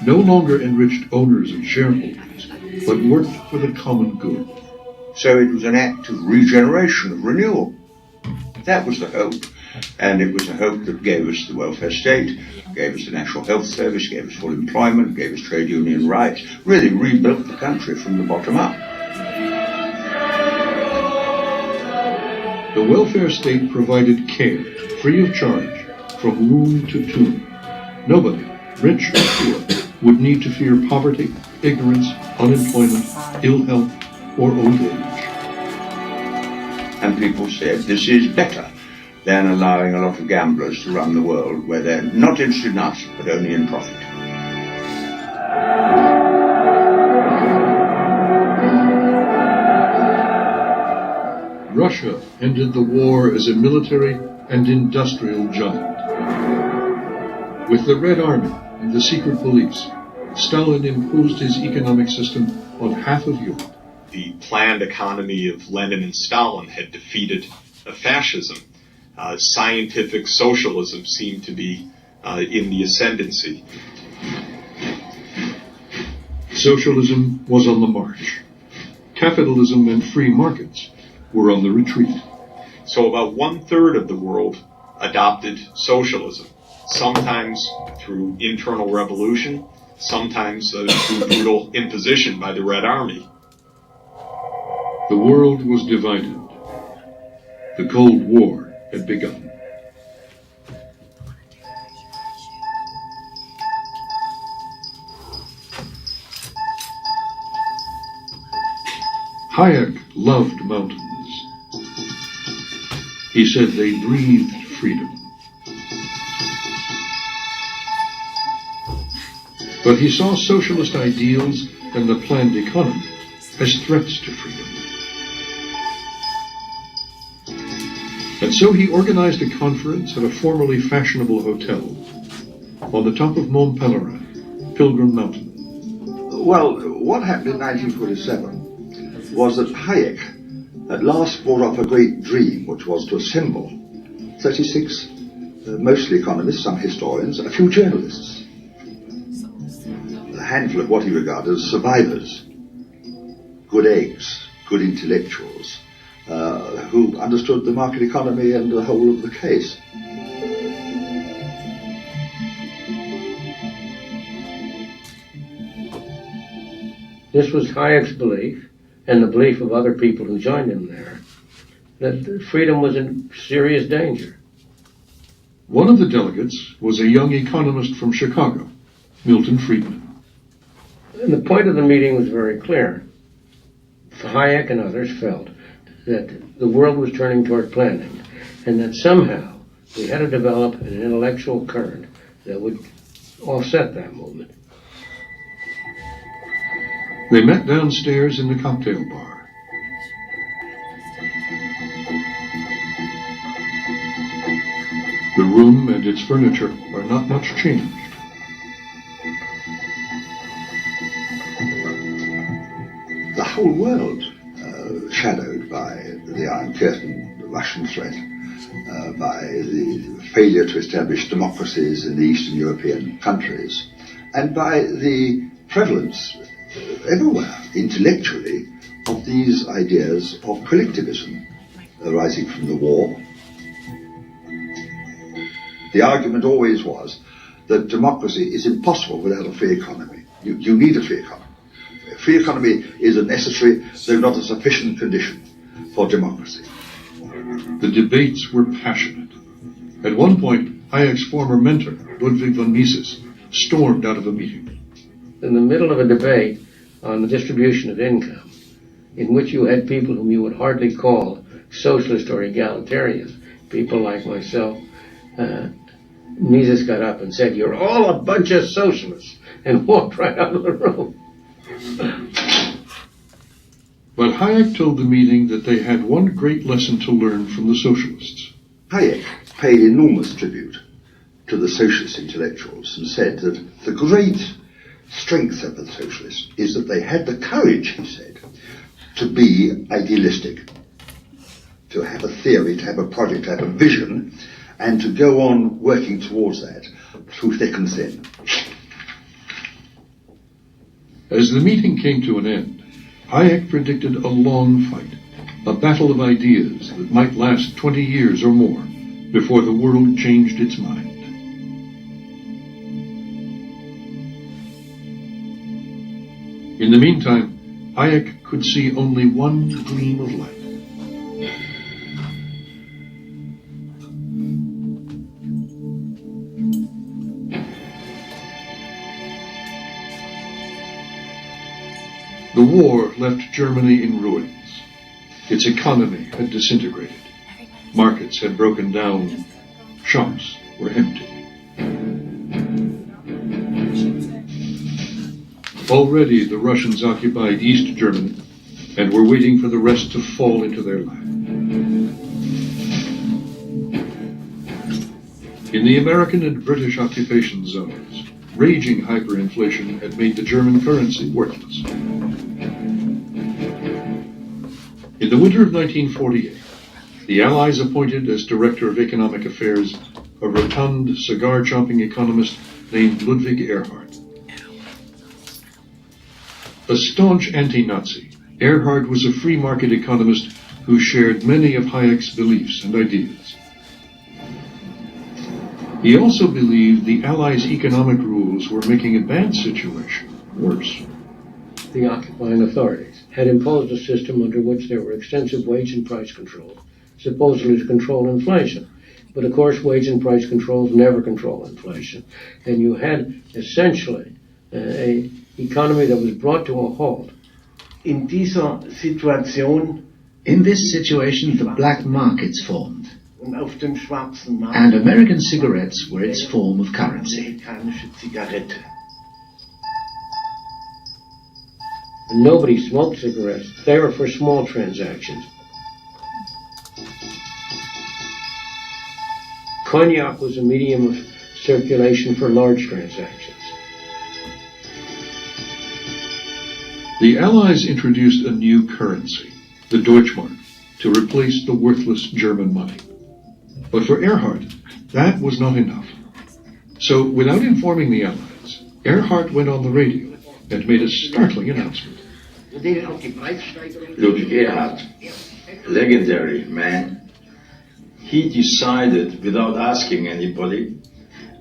no longer enriched owners and shareholders, but worked for the common good. So it was an act of regeneration, of renewal. That was the hope. And it was a hope that gave us the welfare state, gave us the National Health Service, gave us full employment, gave us trade union rights, really rebuilt the country from the bottom up. The welfare state provided care, free of charge, from womb to tomb. Nobody, rich or poor, would need to fear poverty, ignorance, unemployment, ill health, or old age. And people said, this is better than allowing a lot of gamblers to run the world where they're not interested in us, but only in profit. Russia ended the war as a military and industrial giant. With the Red Army and the secret police, Stalin imposed his economic system on half of Europe. The planned economy of Lenin and Stalin had defeated fascism. Scientific socialism seemed to be in the ascendancy. Socialism was on the march. Capitalism and free markets were on the retreat. So about 1/3 of the world adopted socialism, sometimes through internal revolution, sometimes through brutal imposition by the Red Army. The world was divided. The Cold War had begun. Hayek loved mountains. He said they breathed freedom. But he saw socialist ideals and the planned economy as threats to freedom. And so he organized a conference at a formerly fashionable hotel on the top of Mont Pelerin, Pilgrim Mountain. Well, what happened in 1947 was that Hayek at last brought up a great dream, which was to assemble 36, mostly economists, some historians, a few journalists, a handful of what he regarded as survivors, good eggs, good intellectuals, who understood the market economy and the whole of the case. This was Hayek's belief, and the belief of other people who joined him there, that freedom was in serious danger. One of the delegates was a young economist from Chicago, Milton Friedman. And the point of the meeting was very clear. Hayek and others felt that the world was turning toward planning, and that somehow we had to develop an intellectual current that would offset that movement. They met downstairs in the cocktail bar. The room and its furniture are not much changed. The whole world shadowed by the Iron Curtain, the Russian threat, by the failure to establish democracies in the Eastern European countries, and by the prevalence everywhere, intellectually, of these ideas of collectivism. arising from the war. The argument always was that democracy is impossible without a free economy. You need a free economy. A free economy is a necessary, though not a sufficient condition for democracy. The debates were passionate. At one point, Hayek's former mentor, Ludwig von Mises, stormed out of a meeting. In the middle of a debate on the distribution of income, in which you had people whom you would hardly call socialist or egalitarians, people like myself, Mises got up and said, "You're all a bunch of socialists," and walked right out of the room. But Hayek told the meeting that they had one great lesson to learn from the socialists. Hayek paid enormous tribute to the socialist intellectuals and said that the great strength of the socialists is that they had the courage, he said, to be idealistic, to have a theory, to have a project, to have a vision, and to go on working towards that through thick and thin. As the meeting came to an end, Hayek predicted a long fight, a battle of ideas that might last 20 years or more before the world changed its mind. In the meantime, Hayek could see only one gleam of light. The war left Germany in ruins. Its economy had disintegrated. Markets had broken down. Shops were empty. Already the Russians occupied East Germany and were waiting for the rest to fall into their lap. In the American and British occupation zones, raging hyperinflation had made the German currency worthless. In the winter of 1948, the Allies appointed as Director of Economic Affairs a rotund, cigar-chomping economist named Ludwig Erhard. A staunch anti-Nazi, Erhard was a free market economist who shared many of Hayek's beliefs and ideas. He also believed the Allies' economic rules were making a bad situation worse. The occupying authorities had imposed a system under which there were extensive wage and price controls, supposedly to control inflation. But of course, wage and price controls never control inflation. And you had essentially an economy that was brought to a halt. In this situation, the black markets formed, und auf dem schwarzen Markt and American cigarettes were its form of currency. amerikanische Zigarette. And nobody smoked cigarettes. They were for small transactions. Cognac was a medium of circulation for large transactions. The Allies introduced a new currency, the Deutschmark, to replace the worthless German money. But for Erhard, that was not enough. So, without informing the Allies, Erhard went on the radio and made a startling announcement. Ludwig Erhard, legendary man, he decided without asking anybody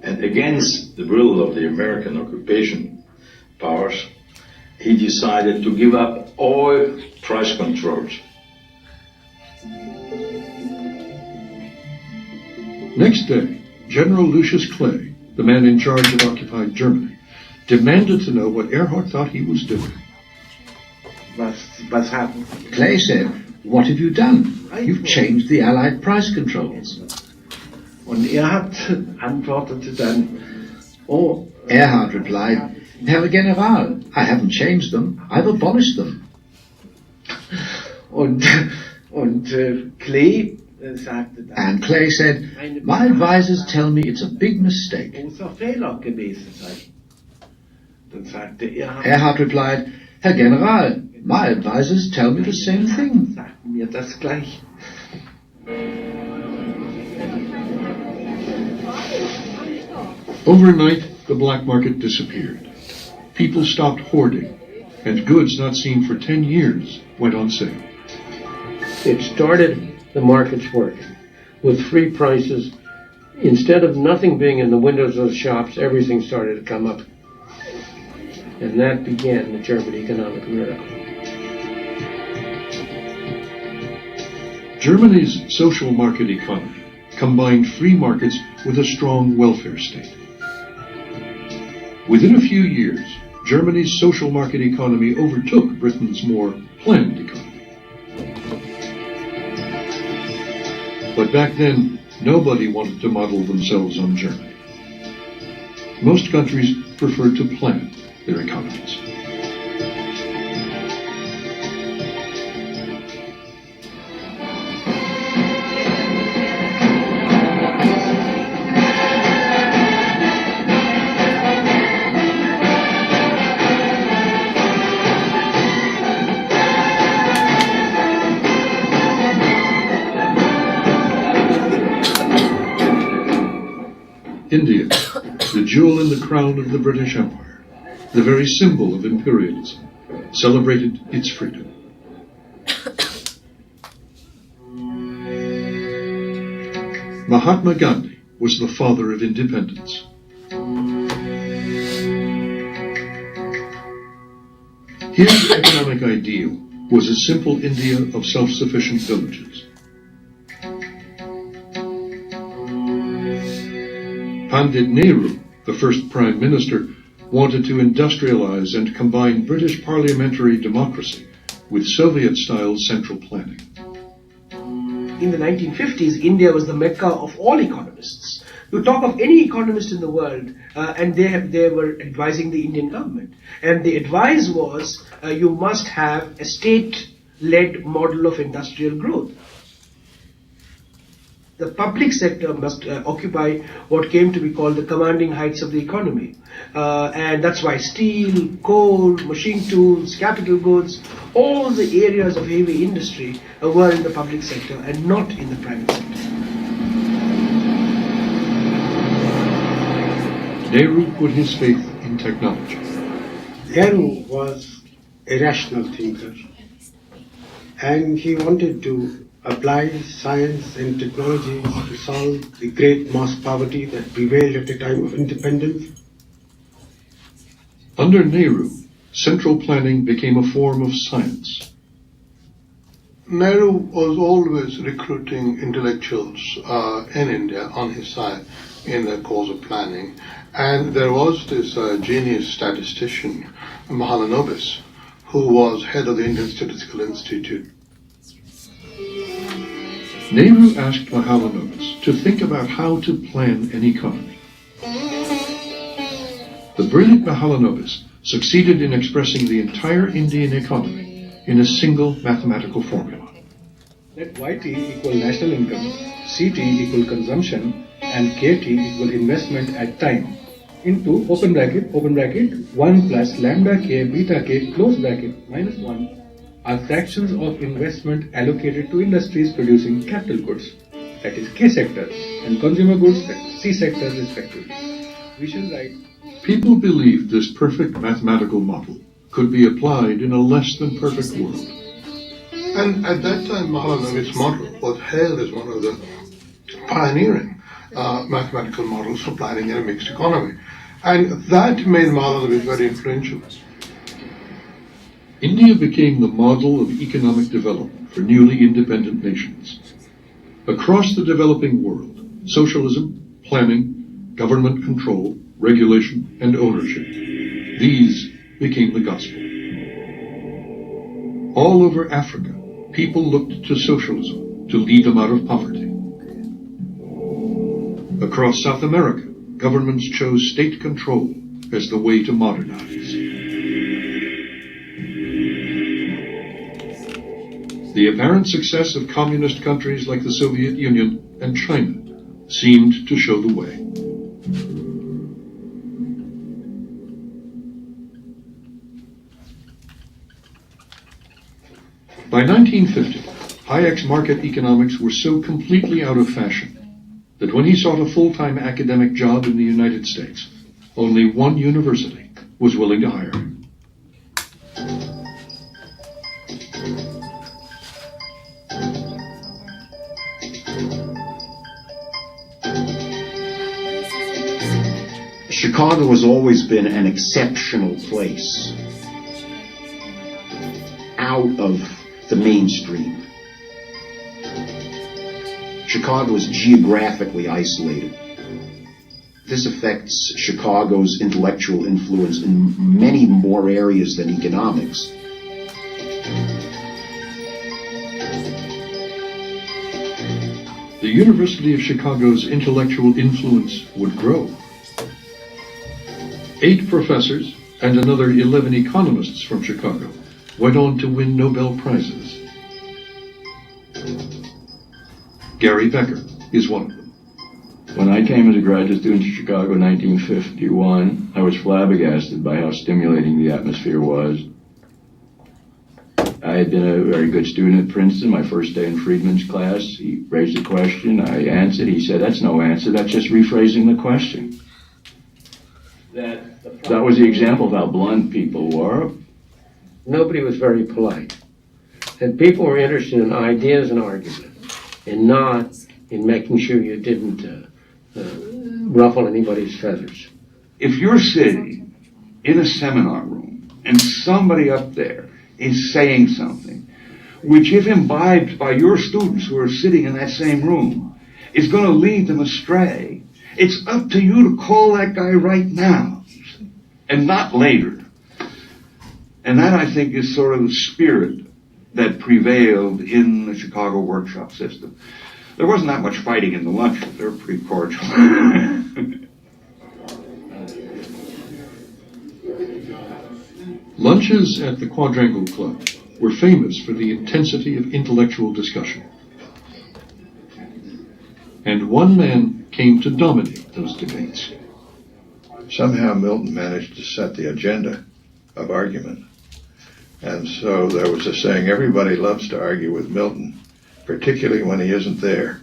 and against the will of the American occupation powers, he decided to give up all price controls. Next day, General Lucius Clay, the man in charge of occupied Germany, demanded to know what Erhard thought he was doing. Clay said, "What have you done? You've changed the Allied price controls." Und antwortete dann, Erhard replied, "Herr General, I haven't changed them. I've abolished them." Und Clay sagte dann, And Clay said, "My advisors tell me it's a big mistake." großer Fehler gewesen sei. Dann sagte Erhard replied, "Herr General, my advisors tell me the same thing." sagten mir das gleich. Overnight, the black market disappeared. People stopped hoarding, and goods not seen for 10 years went on sale. It started the market's working. With free prices, instead of nothing being in the windows of the shops, everything started to come up. And that began the German economic miracle. Germany's social market economy combined free markets with a strong welfare state. Within a few years, Germany's social market economy overtook Britain's more planned economy. But back then, nobody wanted to model themselves on Germany. Most countries preferred to plan their economies. India, the jewel in the crown of the British Empire, the very symbol of imperialism, celebrated its freedom. Mahatma Gandhi was the father of independence. His economic ideal was a simple India of self-sufficient villages. Pandit Nehru, the first Prime Minister, wanted to industrialize and combine British parliamentary democracy with Soviet-style central planning. In the 1950s, India was the mecca of all economists. You talk of any economist in the world, and they were advising the Indian government. And the advice was, you must have a state-led model of industrial growth. The public sector must occupy what came to be called the commanding heights of the economy. And that's why steel, coal, machine tools, capital goods, all the areas of heavy industry were in the public sector and not in the private sector. Nehru put his faith in technology. Nehru was a rational thinker, and he wanted to apply science and technology to solve the great mass poverty that prevailed at the time of independence. Under Nehru, central planning became a form of science. Nehru was always recruiting intellectuals in India on his side in the cause of planning. And there was this genius statistician, Mahalanobis, who was head of the Indian Statistical Institute. Nehru asked Mahalanobis to think about how to plan an economy. The brilliant Mahalanobis succeeded in expressing the entire Indian economy in a single mathematical formula. Let YT equal national income, CT equal consumption, and KT equal investment at time into open bracket 1 plus lambda k beta k close bracket minus 1 are fractions of investment allocated to industries producing capital goods, that is K sectors, and consumer goods, that is C sectors respectively. We shall write. People believed this perfect mathematical model could be applied in a less than perfect world. And at that time, Mahalanobis' model was hailed as one of the pioneering mathematical models for planning in a mixed economy. And that made Mahalanobis very influential. India became the model of economic development for newly independent nations. Across the developing world, socialism, planning, government control, regulation, and ownership, these became the gospel. All over Africa, people looked to socialism to lead them out of poverty. Across South America, governments chose state control as the way to modernize. The apparent success of communist countries like the Soviet Union and China seemed to show the way. By 1950, Hayek's market economics were so completely out of fashion that when he sought a full-time academic job in the United States, only one university was willing to hire him. Chicago has always been an exceptional place, out of the mainstream. Chicago is geographically isolated. This affects Chicago's intellectual influence in many more areas than economics. The University of Chicago's intellectual influence would grow. 8 professors and another 11 economists from Chicago went on to win Nobel Prizes. Gary Becker is one of them. When I came as a graduate student to Chicago in 1951, I was flabbergasted by how stimulating the atmosphere was. I had been a very good student at Princeton. My first day in Friedman's class, he raised a question, I answered. He said, "That's no answer, that's just rephrasing the question." That was the example of how blunt people were. Nobody was very polite. And people were interested in ideas and argument, and not in making sure you didn't ruffle anybody's feathers. If you're sitting in a seminar room and somebody up there is saying something which, if imbibed by your students who are sitting in that same room, is going to lead them astray, it's up to you to call that guy right now and not later. And that, I think, is sort of the spirit that prevailed in the Chicago workshop system. There wasn't that much fighting in the lunches. They were pretty cordial. Lunches at the Quadrangle Club were famous for the intensity of intellectual discussion. And one man came to dominate those debates. Somehow Milton managed to set the agenda of argument. And so there was a saying, everybody loves to argue with Milton, particularly when he isn't there,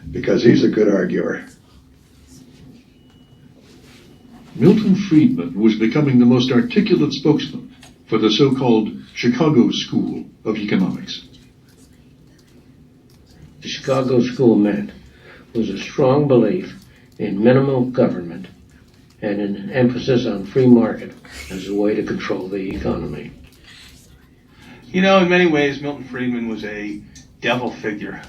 because he's a good arguer. Milton Friedman was becoming the most articulate spokesman for the so-called Chicago School of Economics. The Chicago School meant was a strong belief in minimal government and an emphasis on free market as a way to control the economy. You know, in many ways, Milton Friedman was a devil figure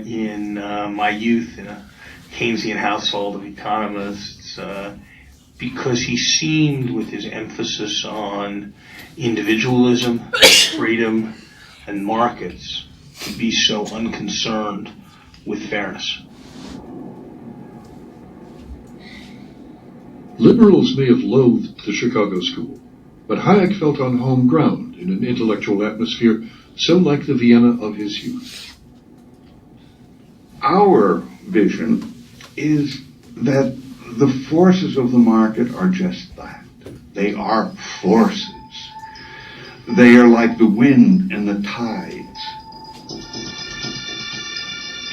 in my youth in a Keynesian household of economists, because he seemed, with his emphasis on individualism, freedom, and markets, to be so unconcerned with fairness. Liberals may have loathed the Chicago School, but Hayek felt on home ground in an intellectual atmosphere so like the Vienna of his youth. Our vision is that the forces of the market are just that. They are forces. They are like the wind and the tides.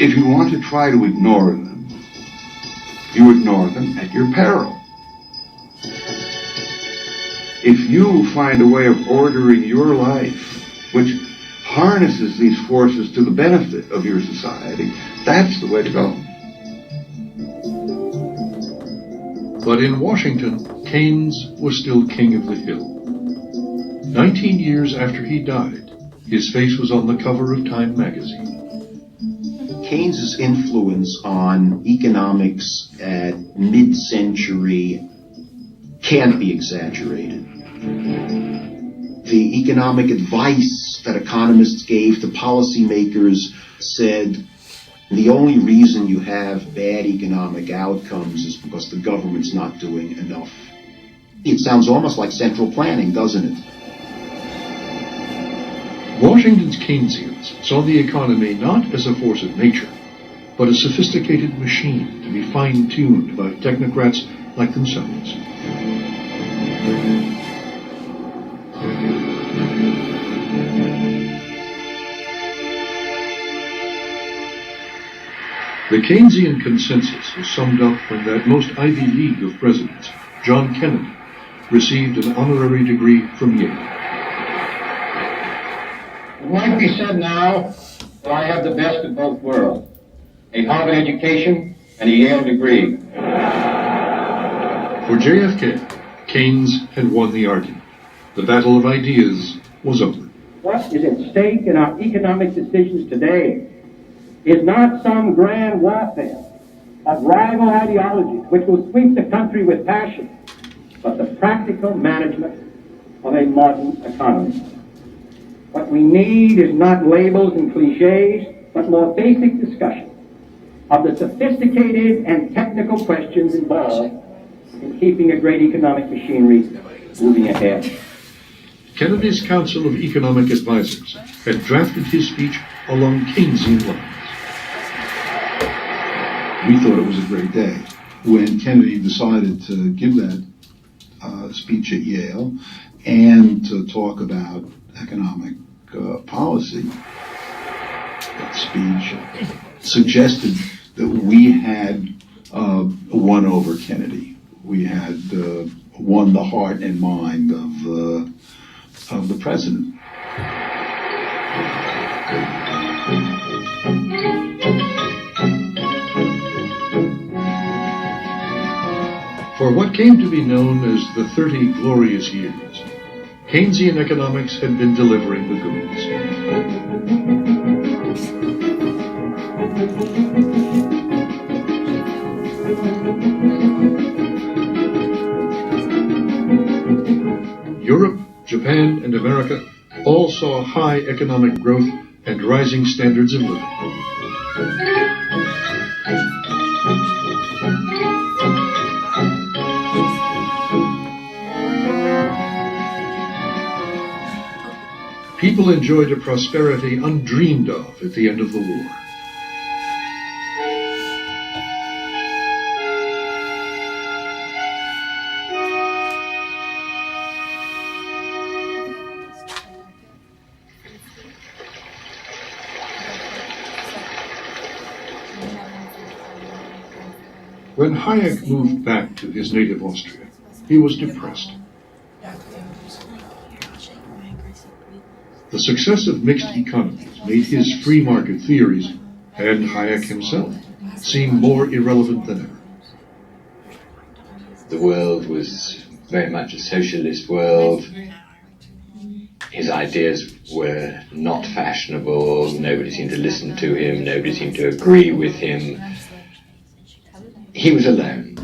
If you want to try to ignore them, you ignore them at your peril. If you find a way of ordering your life which harnesses these forces to the benefit of your society, that's the way to go. But in Washington, Keynes was still king of the hill. 19 years after he died, his face was on the cover of Time magazine. Keynes's influence on economics at mid-century can't be exaggerated. The economic advice that economists gave to policymakers said the only reason you have bad economic outcomes is because the government's not doing enough. It sounds almost like central planning, doesn't it? Washington's Keynesians saw the economy not as a force of nature, but a sophisticated machine to be fine-tuned by technocrats like themselves. The Keynesian consensus was summed up when that most Ivy League of presidents, John Kennedy, received an honorary degree from Yale. It might be said now that I have the best of both worlds, a Harvard education and a Yale degree. For For JFK, Keynes had won the argument. The battle of ideas was over. What is at stake in our economic decisions today is not some grand warfare of rival ideologies which will sweep the country with passion, but the practical management of a modern economy. What we need is not labels and cliches, but more basic discussion of the sophisticated and technical questions involved in keeping a great economic machinery moving ahead. Kennedy's Council of Economic Advisers had drafted his speech along Keynesian lines. We thought it was a great day when Kennedy decided to give that speech at Yale and to talk about economic policy. That speech suggested that we had won over Kennedy. We had won the heart and mind of the president. For what came to be known as the 30 glorious years, Keynesian economics had been delivering the goods. Europe, Japan, and America all saw high economic growth and rising standards of living. People enjoyed a prosperity undreamed of at the end of the war. When Hayek moved back to his native Austria, he was depressed. The success of mixed economies made his free market theories, and Hayek himself, seem more irrelevant than ever. The world was very much a socialist world. His ideas were not fashionable. Nobody seemed to listen to him. Nobody seemed to agree with him. He was alone.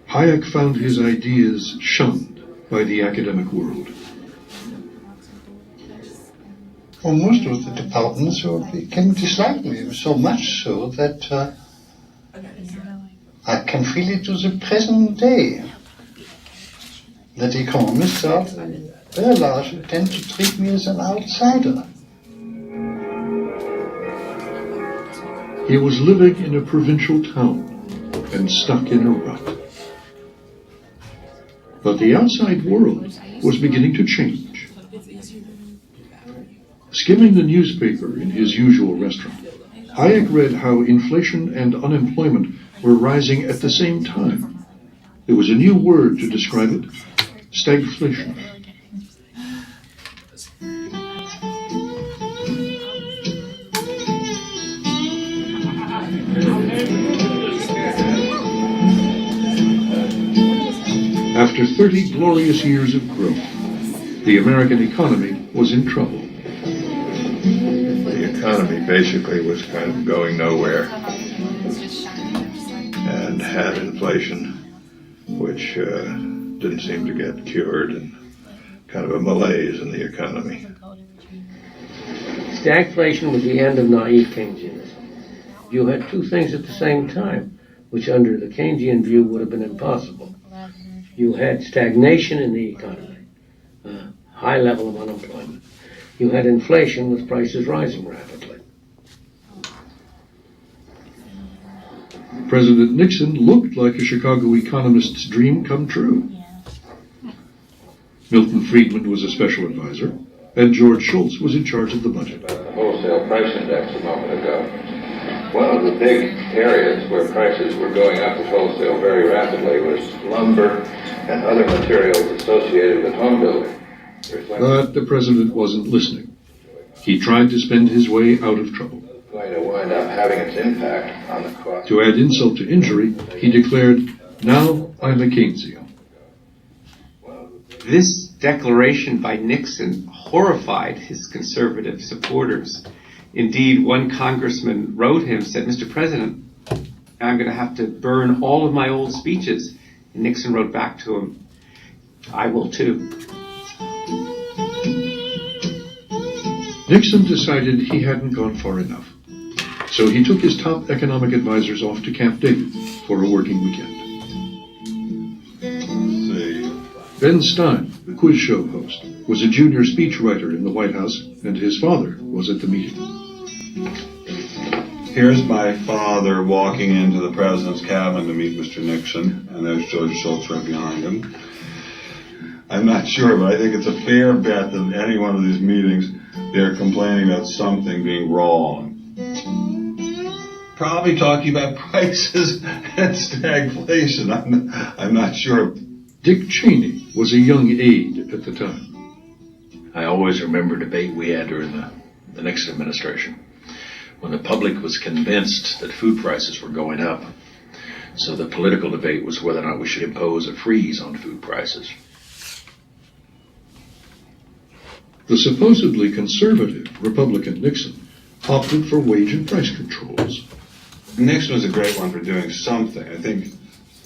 Hayek found his ideas shunned by the academic world. For most of the departments came to dislike me, so much so that I can feel it to the present day. That economists are very largely tend to treat me as an outsider. He was living in a provincial town and stuck in a rut. But the outside world was beginning to change. Skimming the newspaper in his usual restaurant, Hayek read how inflation and unemployment were rising at the same time. There was a new word to describe it: stagflation. After 30 glorious years of growth, the American economy was in trouble. The economy basically was kind of going nowhere and had inflation, which didn't seem to get cured, and kind of a malaise in the economy. Stagflation was the end of naive Keynesianism. You had two things at the same time, which under the Keynesian view would have been impossible. You had stagnation in the economy, a high level of unemployment. You had inflation with prices rising rapidly. President Nixon looked like a Chicago economist's dream come true. Milton Friedman was a special advisor, and George Shultz was in charge of the budget. The wholesale price index a moment ago. One of the big areas where prices were going up at wholesale very rapidly was lumber and other materials associated with home building. But the president wasn't listening. He tried to spend his way out of trouble. Going to wind up having its impact on the cost. To add insult to injury, he declared, "Now I'm a Keynesian." This declaration by Nixon horrified his conservative supporters. Indeed, one congressman wrote him, said, "Mr. President, I'm going to have to burn all of my old speeches." And Nixon wrote back to him, "I will too." Nixon decided he hadn't gone far enough. So he took his top economic advisors off to Camp David for a working weekend. Ben Stein, the quiz show host, was a junior speechwriter in the White House, and his father was at the meeting. Here's my father walking into the president's cabin to meet Mr. Nixon, and there's George Shultz right behind him. I'm not sure, but I think it's a fair bet that at any one of these meetings, they're complaining about something being wrong. Probably talking about prices and stagflation. I'm not sure. Dick Cheney was a young aide at the time. I always remember a debate we had during the Nixon administration, when the public was convinced that food prices were going up. So the political debate was whether or not we should impose a freeze on food prices. The supposedly conservative Republican Nixon opted for wage and price controls. Nixon was a great one for doing something. I think,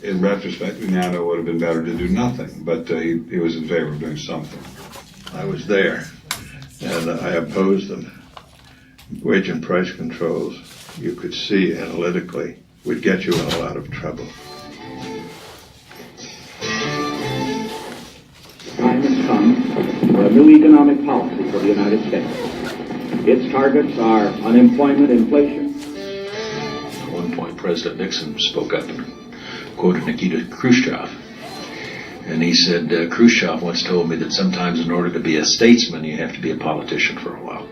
in retrospect, we now know it would have been better to do nothing, but he was in favor of doing something. I was there, and I opposed them. Wage and price controls, you could see analytically, would get you in a lot of trouble. Time has come for a new economic policy for the United States. Its targets are unemployment, inflation. At one point, President Nixon spoke up and quoted Nikita Khrushchev. And he said, Khrushchev once told me that sometimes in order to be a statesman, you have to be a politician for a while.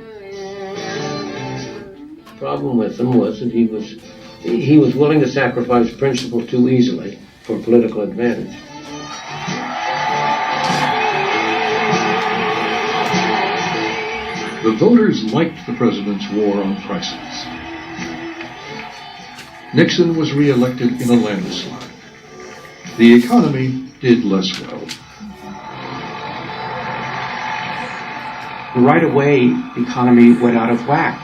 The problem with him was that he was willing to sacrifice principle too easily for political advantage. The voters liked the president's war on prices. Nixon was reelected in a landslide. The economy did less well. Right away, the economy went out of whack.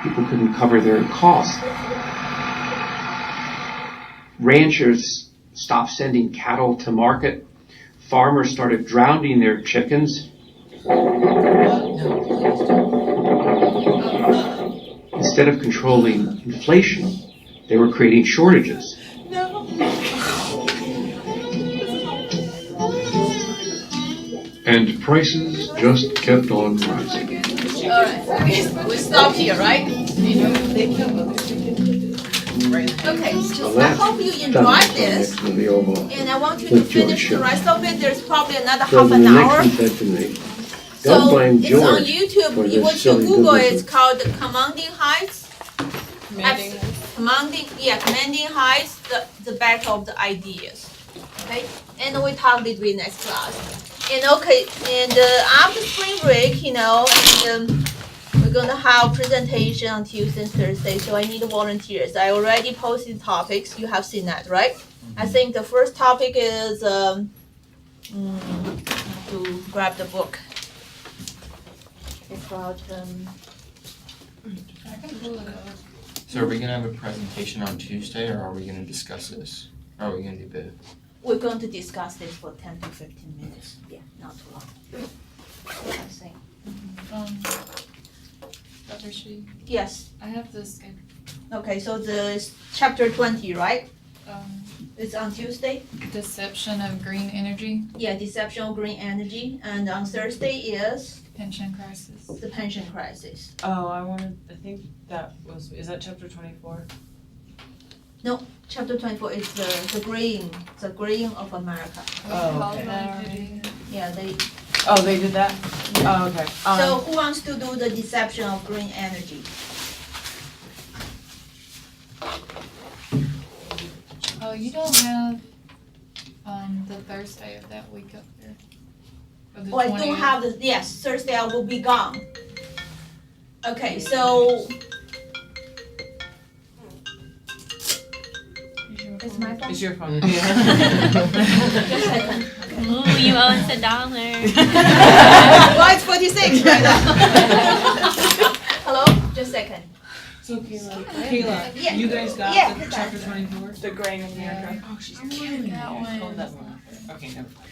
People couldn't cover their costs. Ranchers stopped sending cattle to market. Farmers started drowning their chickens. Instead of controlling inflation, they were creating shortages. And prices just kept on rising. All right, we stop here, right? Okay, so I hope you enjoyed this, and I want you to finish the rest of it. There's probably another half an hour. So it's on YouTube. What you Google is called Commanding Heights. Commanding Heights, the battle of the ideas. Okay, and we talk between next class. And after spring break, we're gonna have presentation on Tuesday and Thursday. So I need volunteers. I already posted topics. You have seen that, right? I think the first topic is to grab the book. It's about So are we gonna have a presentation on Tuesday, or are we gonna discuss this? Or are we gonna do both? We're going to discuss this for 10 to 15 minutes. Yeah, not too long. What I'm saying. Dr. Shi? Yes. I have this. Okay, so the chapter 20, right? It's on Tuesday. Deception of green energy. Yeah, deception of green energy. And on Thursday is? Pension crisis. The pension crisis. Oh, I think is that chapter 24? No, chapter 24 is the graying of America. Oh, okay. Yeah, they. Oh, they did that? Oh, okay. So who wants to do the deception of green energy? Oh, you don't have the Thursday of that week up there. Oh, I don't have the, yes, Thursday I will be gone. Okay, so It's my phone. It's your phone. Just a second. Ooh, you owe us $1. Well, it's 46 right now. Hello? Just a second. So Kayla, Yeah. you guys got Yeah. the chapter 24? The Grain America. Oh, she's killing that one. Oh, that one. Okay, never mind.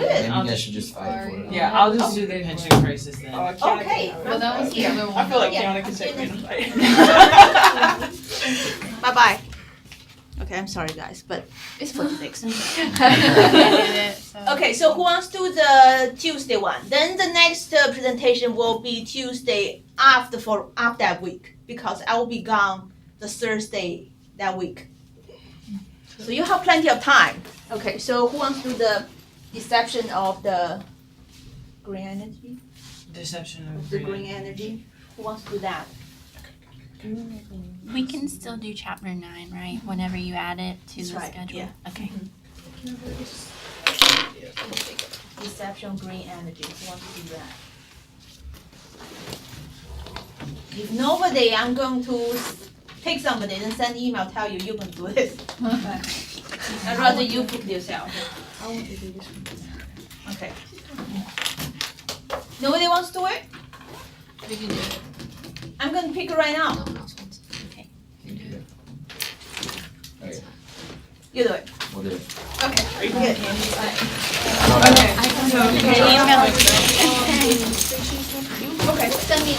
Good. Maybe you I'll guys just- should just fight for it. Yeah, I'll just do the pension crisis then. Okay. Well, that was the other one. I feel like Yeah. Kiana could take me in a fight. Bye-bye. Okay, I'm sorry guys, but it's 46. Okay, so who wants to do the Tuesday one? Then the next presentation will be Tuesday after that week, because I will be gone the Thursday that week. So you have plenty of time. Okay, so who wants to do the deception of the green energy? Deception of The green energy? Who wants to do that? We can still do chapter 9, right? Whenever you add it to That's the right, schedule. yeah. Okay. Deception green energy. Who wants to do that? If nobody, I'm going to pick somebody and send email tell you you can do this. I'd rather you pick yourself. I want to do this one. Okay. Nobody wants to do it? We can do it. I'm going to pick right now. Okay. You do it. We'll do it. Okay. Good. Okay. Okay. Send me